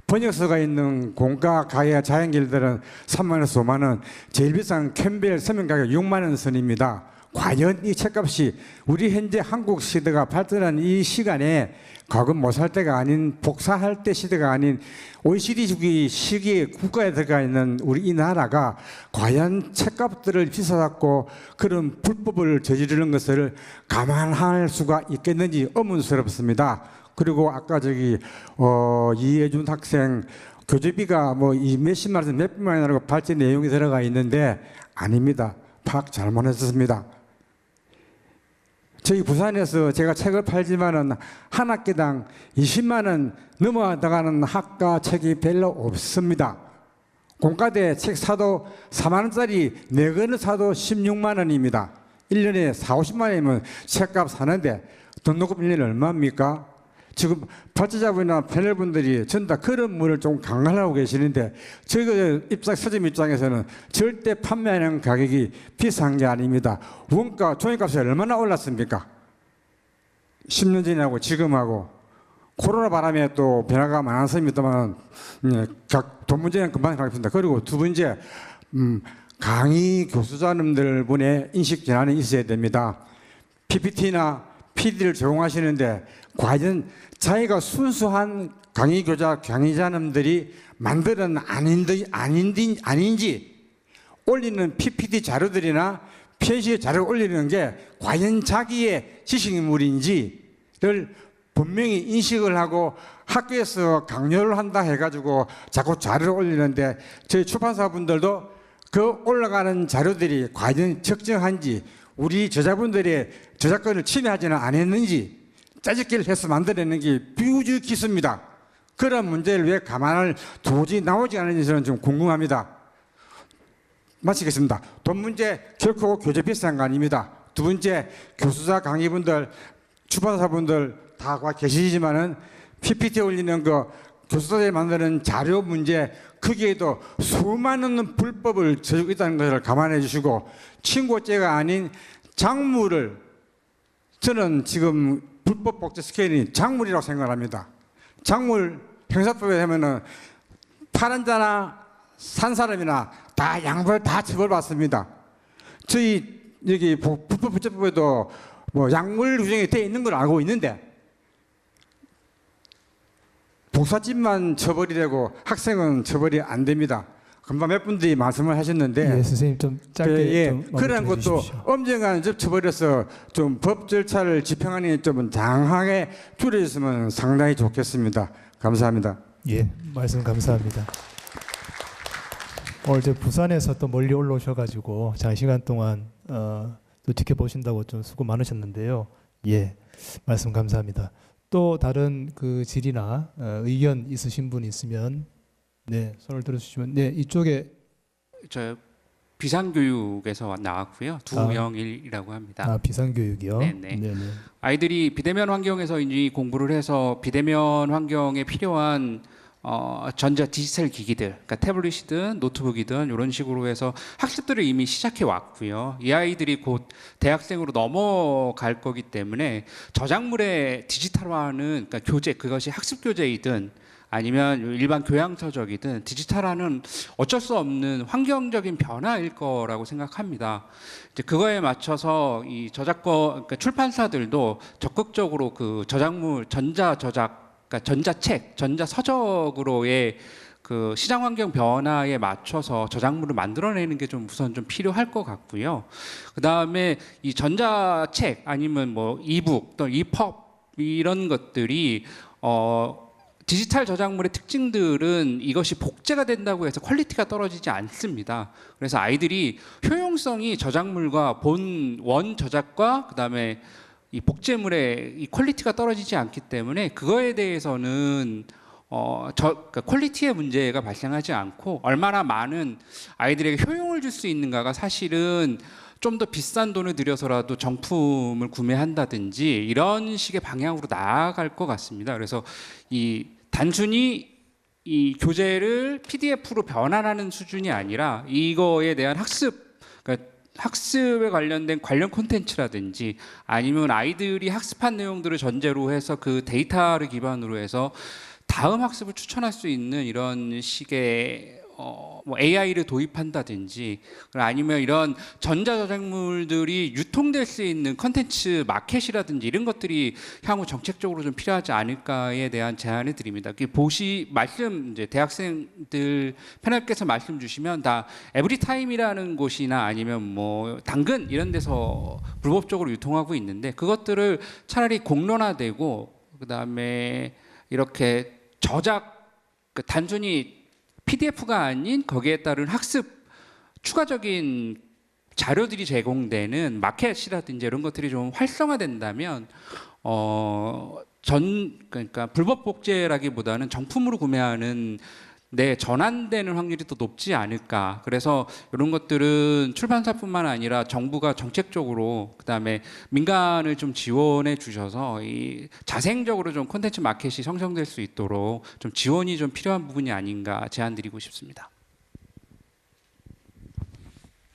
번역서가 있는 공과 가야 자연계열들은 3만 원에서 5만 원, 제일 비싼 캠벨 서명 가격 6만 원 선입니다. 과연 이 책값이 우리 현재 한국 시대가 발전한 이 시간에 과거 못 살 때가 아닌 복사할 때 시대가 아닌 OECD 주기 시기에 국가에 들어가 있는 우리 이 나라가 과연 책값들을 비싸갖고 그런 불법을 저지르는 것을 감안할 수가 있겠는지 의문스럽습니다. 그리고 아까 이혜준 학생 교재비가 뭐 이 몇십만 원에서 몇백만 원이라고 발제 내용이 들어가 있는데 아닙니다. 파악 잘못했습니다. 저희 부산에서 제가 책을 팔지만은 한 학기당 20만 원 넘어가는 학과 책이 별로 없습니다. 공과대 책 사도 4만 원짜리 4권을 사도 16만 원입니다. 1년에 4, 50만 원이면 책값 사는데 등록금 1년에 얼마입니까? 지금 발제자분이나 패널분들이 전 다 그런 문을 좀 강간하고 계시는데 저희 서점 입장에서는 절대 판매하는 가격이 비싼 게 아닙니다. 원가, 종이값이 얼마나 올랐습니까? 10년 전하고 지금하고 코로나 바람에 또 변화가 많았습니다만 돈 문제는 금방 하겠습니다. 그리고 두 번째 강의 교수자님들 분의 인식 전환이 있어야 됩니다. PPT나 PD를 제공하시는데 과연 자기가 순수한 강의자님들이 만드는 아닌지 올리는 PPT 자료들이나 편시 자료를 올리는 게 과연 자기의 지식물인지를 분명히 인식을 하고 학교에서 강요를 한다 해가지고 자꾸 자료를 올리는데 저희 출판사분들도 그 올라가는 자료들이 과연 적정한지 우리 저자분들의 저작권을 침해하지는 않았는지 짜집기를 해서 만들어내는 게 비우주 기수입니다. 그런 문제를 왜 감안을 도저히 나오지 않는지 저는 좀 궁금합니다. 마치겠습니다. 돈 문제 결코 교재 비싼 거 아닙니다. 두 번째 교수자 강의분들 출판사분들 다 계시지만은 PPT 올리는 거 교수자들이 만드는 자료 문제 거기에도 수많은 불법을 저지르고 있다는 것을 감안해 주시고 친고죄가 아닌 작물을 저는 지금 불법 복제 스케일이 작물이라고 생각합니다. 작물 형사법에 하면은 파는 자나 산 사람이나 다 양벌 다 처벌받습니다. 저희 여기 불법 복제법에도 뭐 약물 규정이 되어 있는 걸 알고 있는데 복사집만 처벌이 되고 학생은 처벌이 안 됩니다. 금방 몇 분들이 말씀을 하셨는데 예, 선생님 좀 짧게 좀 마무리 그런 좀 것도 해주십시오. 엄정한 접쳐버려서 좀 법 절차를 집행하는 게 좀 장하게 줄여줬으면 상당히 좋겠습니다. 감사합니다. 예, 말씀 감사합니다. 오늘 저 부산에서 또 멀리 올라오셔가지고 장시간 동안 또 지켜보신다고 좀 수고 많으셨는데요. 예, 말씀 감사합니다. 또 다른 그 질의나 의견 있으신 분 있으면 네, 손을 들어주시면 네, 이쪽에 저 비상교육에서 나왔고요. 두영일이라고 합니다. 비상교육이요. 네네. 네네. 아이들이 비대면 환경에서 이제 공부를 해서 비대면 환경에 필요한 전자 디지털 기기들, 그러니까 태블릿이든 노트북이든 이런 식으로 해서 학습들을 이미 시작해 왔고요. 이 아이들이 곧 대학생으로 넘어갈 거기 때문에 저작물의 디지털화는 그러니까 교재, 그것이 학습 교재이든 아니면 일반 교양서적이든 디지털화는 어쩔 수 없는 환경적인 변화일 거라고 생각합니다. 이제 그거에 맞춰서 이 저작권, 그러니까 출판사들도 적극적으로 그 저작물, 전자 저작, 그러니까 전자책, 전자서적으로의 그 시장 환경 변화에 맞춰서 저작물을 만들어내는 게 좀 우선 좀 필요할 것 같고요. 그 다음에 이 전자책 아니면 뭐 이북 또 이펍 이런 것들이 디지털 저작물의 특징들은 이것이 복제가 된다고 해서 퀄리티가 떨어지지 않습니다. 그래서 아이들이 효용성이 저작물과 본 원 저작과 그다음에 이 복제물의 이 퀄리티가 떨어지지 않기 때문에 그거에 대해서는 그러니까 퀄리티의 문제가 발생하지 않고 얼마나 많은 아이들에게 효용을 줄 수 있는가가 사실은 좀 더 비싼 돈을 들여서라도 정품을 구매한다든지 이런 식의 방향으로 나아갈 것 같습니다. 그래서 이 단순히 이 교재를 PDF로 변환하는 수준이 아니라 이거에 대한 학습, 그러니까 학습에 관련된 관련 콘텐츠라든지 아니면 아이들이 학습한 내용들을 전제로 해서 그 데이터를 기반으로 해서 다음 학습을 추천할 수 있는 이런 식의 뭐 AI를 도입한다든지 아니면 이런 전자저작물들이 유통될 수 있는 컨텐츠 마켓이라든지 이런 것들이 향후 정책적으로 좀 필요하지 않을까에 대한 제안을 드립니다. 말씀 이제 대학생들 패널께서 말씀 주시면 다 에브리타임이라는 곳이나 아니면 뭐 당근 이런 데서 불법적으로 유통하고 있는데 그것들을 차라리 공론화되고 그다음에 이렇게 단순히 PDF가 아닌 거기에 따른 학습 추가적인 자료들이 제공되는 마켓이라든지 이런 것들이 좀 활성화된다면 그러니까 불법 복제라기보다는 정품으로 구매하는 전환되는 확률이 더 높지 않을까. 그래서 이런 것들은 출판사뿐만 아니라 정부가 정책적으로 그다음에 민간을 좀 지원해 주셔서 이 자생적으로 좀 콘텐츠 마켓이 형성될 수 있도록 좀 지원이 좀 필요한 부분이 아닌가 제안드리고 싶습니다.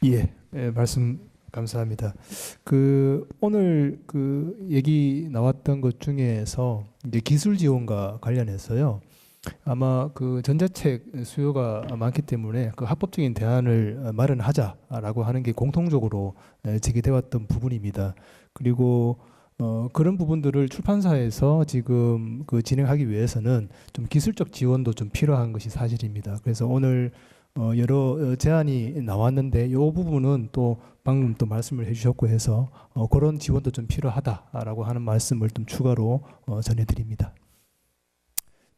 예, 말씀 감사합니다. 오늘 얘기 나왔던 것 중에서 이제 기술 지원과 관련해서요. 아마 전자책 수요가 많기 때문에 합법적인 대안을 마련하자라고 하는 게 공통적으로 제기돼 왔던 부분입니다. 그리고 그런 부분들을 출판사에서 지금 진행하기 위해서는 좀 기술적 지원도 좀 필요한 것이 사실입니다. 그래서 오늘 여러 제안이 나왔는데 이 부분은 또 방금 또 말씀을 해주셨고 해서 그런 지원도 좀 필요하다라고 하는 말씀을 좀 추가로 전해드립니다.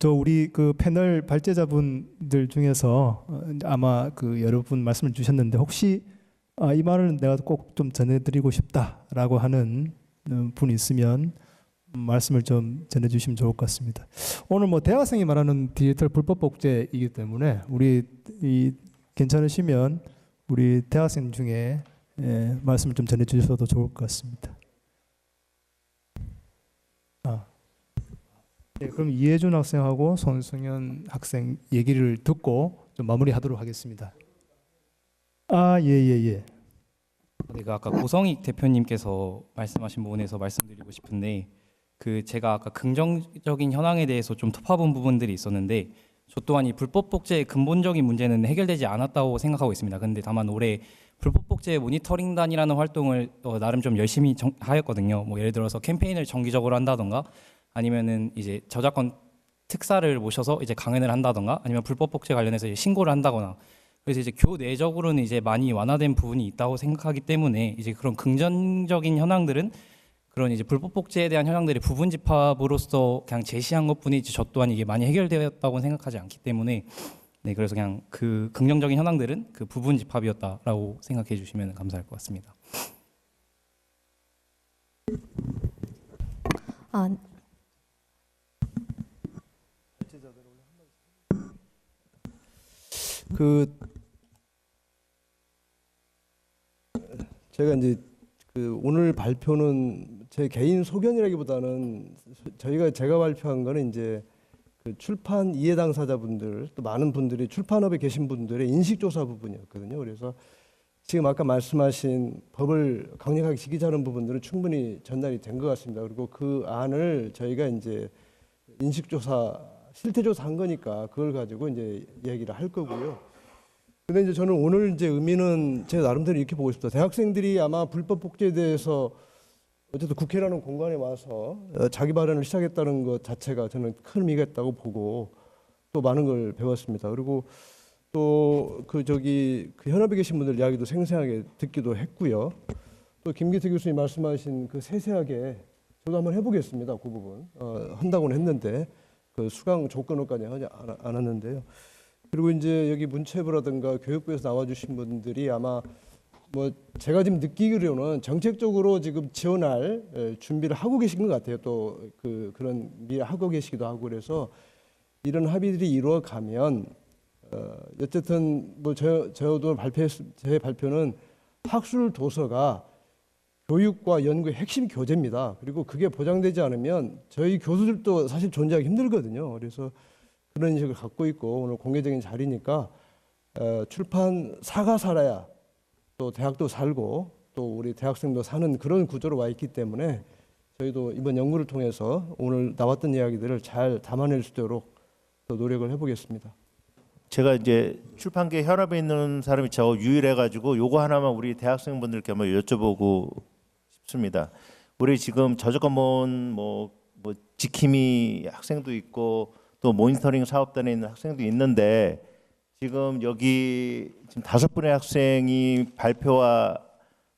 우리 패널 발제자분들 중에서 아마 여러분 말씀을 주셨는데 혹시 이 말을 내가 꼭 좀 전해드리고 싶다라고 하는 분 있으면 말씀을 좀 전해주시면 좋을 것 같습니다. 오늘 뭐 대학생이 말하는 디지털 불법 복제이기 때문에 우리 괜찮으시면 우리 대학생 중에 말씀을 좀 전해주셔도 좋을 것 같습니다. 네, 그럼 이혜준 학생하고 손승현 학생 얘기를 듣고 좀 마무리하도록 하겠습니다. 예. 내가 아까 고성익 대표님께서 말씀하신 부분에서 말씀드리고 싶은데 제가 아까 긍정적인 현황에 대해서 좀 터파본 부분들이 있었는데 저 또한 이 불법 복제의 근본적인 문제는 해결되지 않았다고 생각하고 있습니다. 근데 다만 올해 불법 복제 모니터링단이라는 활동을 나름 좀 열심히 하였거든요. 뭐 예를 들어서 캠페인을 정기적으로 한다던가 아니면은 이제 저작권 특사를 모셔서 이제 강연을 한다던가 아니면 불법 복제 관련해서 이제 신고를 한다거나 그래서 이제 교내적으로는 이제 많이 완화된 부분이 있다고 생각하기 때문에 이제 그런 긍정적인 현황들은 그런 이제 불법 복제에 대한 현황들의 부분 집합으로서 그냥 제시한 것뿐이지 저 또한 이게 많이 해결되었다고 생각하지 않기 때문에 네, 그래서 그냥 그 긍정적인 현황들은 그 부분 집합이었다라고 생각해 주시면 감사할 것 같습니다. 아, 제가 이제 오늘 발표는 제 개인 소견이라기보다는 제가 발표한 거는 이제 출판 이해 당사자분들 또 많은 분들이 출판업에 계신 분들의 인식조사 부분이었거든요. 그래서 지금 아까 말씀하신 법을 강력하게 지키자는 부분들은 충분히 전달이 된 것 같습니다. 그리고 그 안을 저희가 이제 인식조사, 실태조사한 거니까 그걸 가지고 이제 얘기를 할 거고요. 근데 이제 저는 오늘 이제 의미는 제 나름대로 이렇게 보고 싶다. 대학생들이 아마 불법 복제에 대해서 어쨌든 국회라는 공간에 와서 자기 발언을 시작했다는 것 자체가 저는 큰 의미가 있다고 보고 또 많은 걸 배웠습니다. 그리고 또 그 현업에 계신 분들 이야기도 생생하게 듣기도 했고요. 또 김기태 교수님 말씀하신 그 세세하게 저도 한번 해보겠습니다. 그 부분 한다고는 했는데 그 수강 조건까지 하지 않았는데요. 그리고 이제 여기 문체부라든가 교육부에서 나와주신 분들이 아마 뭐 제가 지금 느끼기로는 정책적으로 지금 지원할 준비를 하고 계신 것 같아요. 또 그런 미리 하고 계시기도 하고 그래서 이런 합의들이 이루어가면 어쨌든 뭐 저도 제 발표는 학술 도서가 교육과 연구의 핵심 교재입니다. 그리고 그게 보장되지 않으면 저희 교수들도 사실 존재하기 힘들거든요. 그래서 그런 인식을 갖고 있고 오늘 공개적인 자리니까 출판사가 살아야 또 대학도 살고 또 우리 대학생도 사는 그런 구조로 와 있기 때문에 저희도 이번 연구를 통해서 오늘 나왔던 이야기들을 잘 담아낼 수 있도록 또 노력을 해보겠습니다. 제가 이제 출판계 현업에 있는 사람이 저 유일해가지고 요거 하나만 우리 대학생분들께 한번 여쭤보고 싶습니다. 우리 지금 저작권보호 뭐 지킴이 학생도 있고 또 모니터링 사업단에 있는 학생도 있는데 지금 여기 지금 5분의 학생이 발표와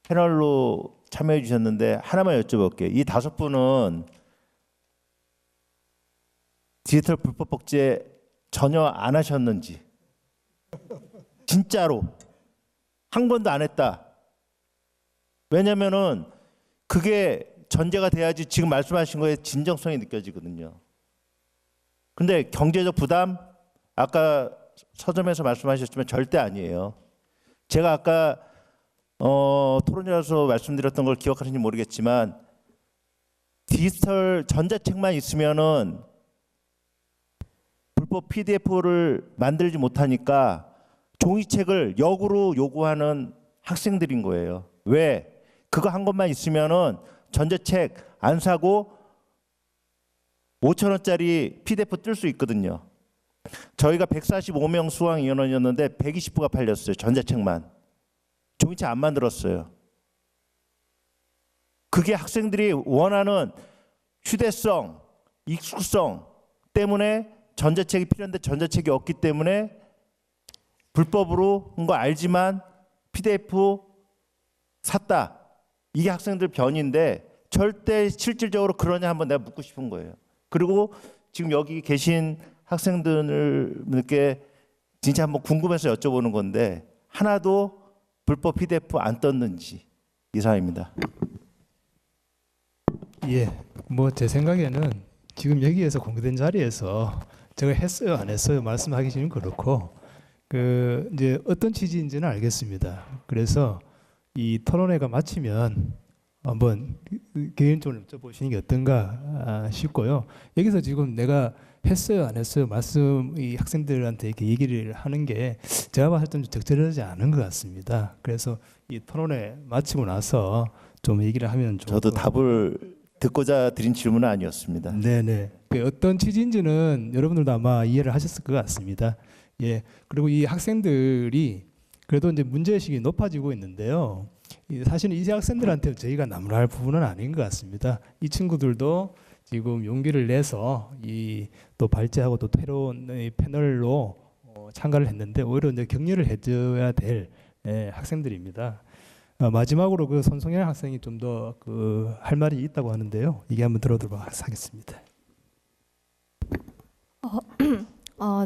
패널로 참여해 주셨는데 하나만 여쭤볼게요. 이 5분은 디지털 불법 복제 전혀 안 하셨는지 진짜로 한 번도 안 했다. 왜냐면은 그게 전제가 돼야지 지금 말씀하신 거에 진정성이 느껴지거든요. 근데 경제적 부담 아까 서점에서 말씀하셨지만 절대 아니에요. 제가 아까 토론이라서 말씀드렸던 걸 기억하시는지 모르겠지만 디지털 전자책만 있으면은 불법 PDF를 만들지 못하니까 종이책을 역으로 요구하는 학생들인 거예요. 왜? 그거 한 것만 있으면은 전자책 안 사고 5,000원짜리 PDF 뜰 수 있거든요. 저희가 145명 수강 인원이었는데 120부가 팔렸어요. 전자책만. 종이책 안 만들었어요. 그게 학생들이 원하는 휴대성, 익숙성 때문에 전자책이 필요한데 전자책이 없기 때문에 불법으로 한 거 알지만 PDF 샀다. 이게 학생들 변인데 절대 실질적으로 그러냐 한번 내가 묻고 싶은 거예요. 그리고 지금 여기 계신 학생들께 진짜 한번 궁금해서 여쭤보는 건데 하나도 불법 PDF 안 떴는지 이상입니다. 예, 뭐 제 생각에는 지금 여기에서 공개된 자리에서 제가 했어요 안 했어요 말씀하기는 그렇고 이제 어떤 취지인지는 알겠습니다. 그래서 이 토론회가 마치면 한번 개인적으로 여쭤보시는 게 어떤가 싶고요. 여기서 지금 내가 했어요 안 했어요 이 학생들한테 이렇게 얘기를 하는 게 제가 봤을 때는 적절하지 않은 것 같습니다. 그래서 이 토론회 마치고 나서 좀 얘기를 하면 좋을 저도 것 같고. 답을 듣고자 드린 질문은 아니었습니다. 네네. 어떤 취지인지는 여러분들도 아마 이해를 하셨을 것 같습니다. 예. 그리고 이 학생들이 그래도 이제 문제의식이 높아지고 있는데요. 사실은 이 학생들한테 저희가 나무랄 부분은 아닌 것 같습니다. 이 친구들도 지금 용기를 내서 또 발제하고 또 새로운 패널로 참가를 했는데 오히려 이제 격려를 해줘야 될 학생들입니다. 마지막으로 그 손성현 학생이 좀 더 그 할 말이 있다고 하는데요. 이게 한번 들어보도록 하겠습니다.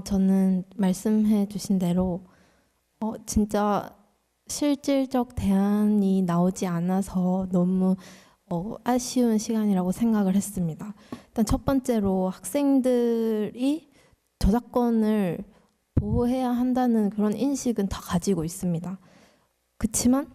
저는 말씀해 주신 대로 진짜 실질적 대안이 나오지 않아서 너무 아쉬운 시간이라고 생각을 했습니다. 일단 첫 번째로 학생들이 저작권을 보호해야 한다는 그런 인식은 다 가지고 있습니다. 그렇지만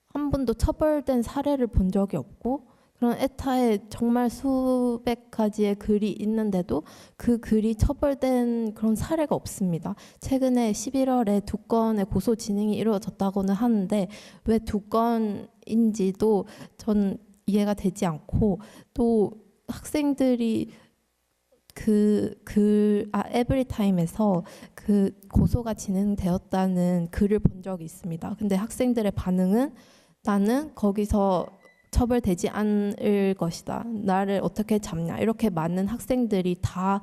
한 번도 처벌된 사례를 본 적이 없고 그런 에타에 정말 수백 가지의 글이 있는데도 그 글이 처벌된 그런 사례가 없습니다. 최근에 11월에 2건의 고소 진행이 이루어졌다고는 하는데 왜 2건인지도 전 이해가 되지 않고 또 학생들이 에브리타임에서 그 고소가 진행되었다는 글을 본 적이 있습니다. 근데 학생들의 반응은 나는 거기서 처벌되지 않을 것이다. 나를 어떻게 잡냐. 이렇게 많은 학생들이 다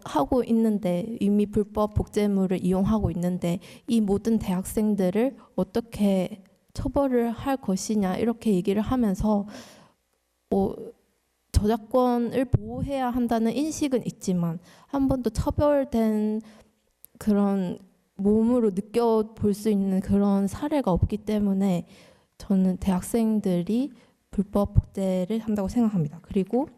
하고 있는데 이미 불법 복제물을 이용하고 있는데 이 모든 대학생들을 어떻게 처벌을 할 것이냐 이렇게 얘기를 하면서 저작권을 보호해야 한다는 인식은 있지만 한 번도 처벌된 그런 몸으로 느껴볼 수 있는 그런 사례가 없기 때문에 저는 대학생들이 불법 복제를 한다고 생각합니다. 그리고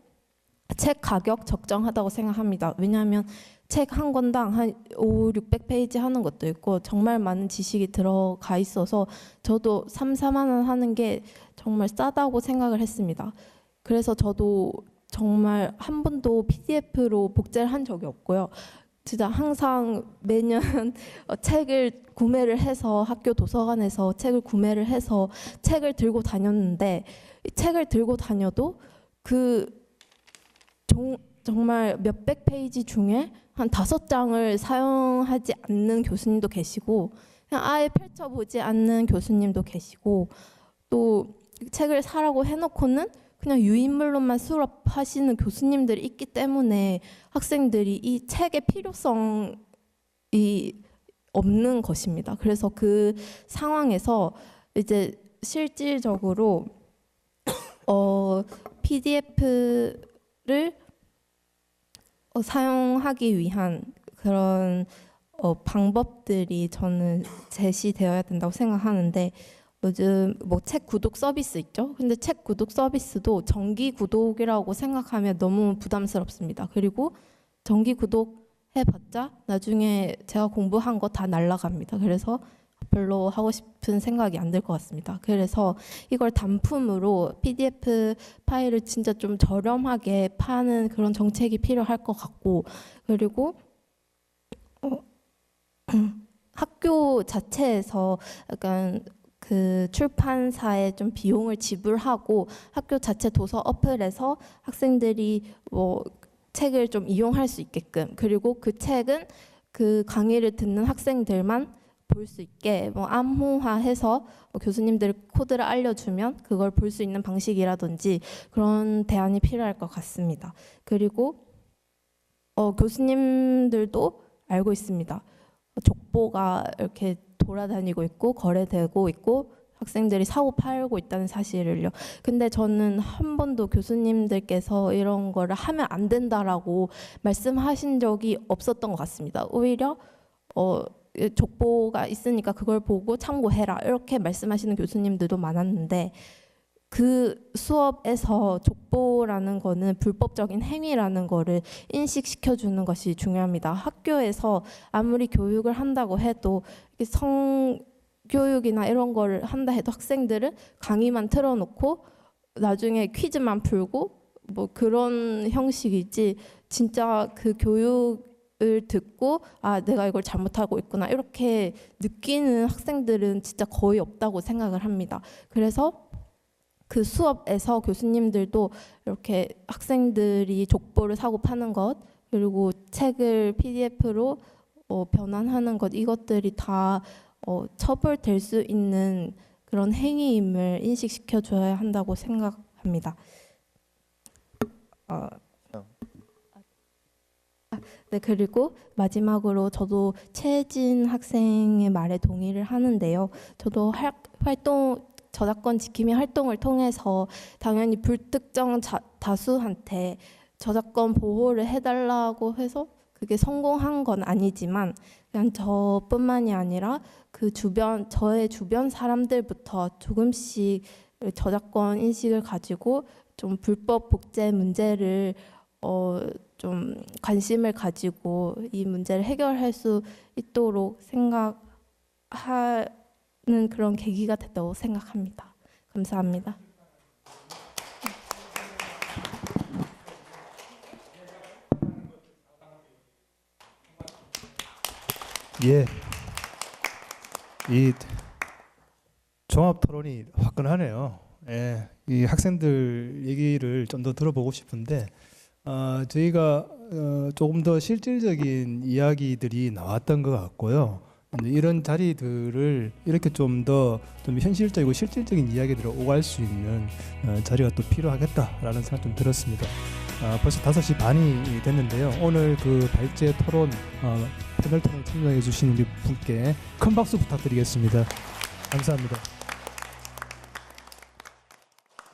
책 가격 적정하다고 생각합니다. 왜냐하면 책 한 권당 한 500-600페이지 하는 것도 있고 정말 많은 지식이 들어가 있어서 저도 3-4만 원 하는 게 정말 싸다고 생각을 했습니다. 그래서 저도 정말 한 번도 PDF로 복제를 한 적이 없고요. 진짜 항상 매년 책을 구매를 해서 학교 도서관에서 책을 구매를 해서 책을 들고 다녔는데 책을 들고 다녀도 정말 몇백 페이지 중에 한 5장을 사용하지 않는 교수님도 계시고 그냥 아예 펼쳐보지 않는 교수님도 계시고 또 책을 사라고 해놓고는 그냥 유인물로만 수업하시는 교수님들이 있기 때문에 학생들이 이 책의 필요성이 없는 것입니다. 그래서 그 상황에서 이제 실질적으로 PDF를 사용하기 위한 그런 방법들이 저는 제시되어야 된다고 생각하는데 요즘 뭐 책 구독 서비스 있죠? 근데 책 구독 서비스도 정기 구독이라고 생각하면 너무 부담스럽습니다. 그리고 정기 구독 해봤자 나중에 제가 공부한 거 다 날라갑니다. 그래서 별로 하고 싶은 생각이 안 들 것 같습니다. 그래서 이걸 단품으로 PDF 파일을 진짜 좀 저렴하게 파는 그런 정책이 필요할 것 같고 그리고 학교 자체에서 약간 그 출판사에 좀 비용을 지불하고 학교 자체 도서 어플에서 학생들이 뭐 책을 좀 이용할 수 있게끔 그리고 그 책은 그 강의를 듣는 학생들만 볼 수 있게 뭐 암호화해서 교수님들 코드를 알려주면 그걸 볼 수 있는 방식이라든지 그런 대안이 필요할 것 같습니다. 그리고 교수님들도 알고 있습니다. 족보가 이렇게 돌아다니고 있고 거래되고 있고 학생들이 사고 팔고 있다는 사실을요. 근데 저는 한 번도 교수님들께서 이런 거를 하면 안 된다라고 말씀하신 적이 없었던 것 같습니다. 오히려 족보가 있으니까 그걸 보고 참고해라 이렇게 말씀하시는 교수님들도 많았는데 그 수업에서 족보라는 거는 불법적인 행위라는 거를 인식시켜 주는 것이 중요합니다. 학교에서 아무리 교육을 한다고 해도 성교육이나 이런 거를 한다 해도 학생들은 강의만 틀어놓고 나중에 퀴즈만 풀고 뭐 그런 형식이지 진짜 그 교육을 듣고 아 내가 이걸 잘못하고 있구나 이렇게 느끼는 학생들은 진짜 거의 없다고 생각을 합니다. 그래서 그 수업에서 교수님들도 이렇게 학생들이 족보를 사고 파는 것 그리고 책을 PDF로 변환하는 것 이것들이 다 처벌될 수 있는 그런 행위임을 인식시켜 줘야 한다고 생각합니다. 네, 그리고 마지막으로 저도 최혜진 학생의 말에 동의를 하는데요. 저도 저작권 지킴이 활동을 통해서 당연히 불특정 다수한테 저작권 보호를 해달라고 해서 그게 성공한 건 아니지만 그냥 저뿐만이 아니라 저의 주변 사람들부터 조금씩 저작권 인식을 가지고 좀 불법 복제 문제를 좀 관심을 가지고 이 문제를 해결할 수 있도록 생각하는 그런 계기가 됐다고 생각합니다. 감사합니다. 예, 이 종합 토론이 화끈하네요. 예, 이 학생들 얘기를 좀 더 들어보고 싶은데 저희가 조금 더 실질적인 이야기들이 나왔던 것 같고요. 이런 자리들을 이렇게 좀 현실적이고 실질적인 이야기들을 오갈 수 있는 자리가 또 필요하겠다라는 생각 좀 들었습니다. 벌써 5시 반이 됐는데요. 오늘 그 발제 토론 패널 토론 참여해 주신 우리 분께 큰 박수 부탁드리겠습니다. 감사합니다.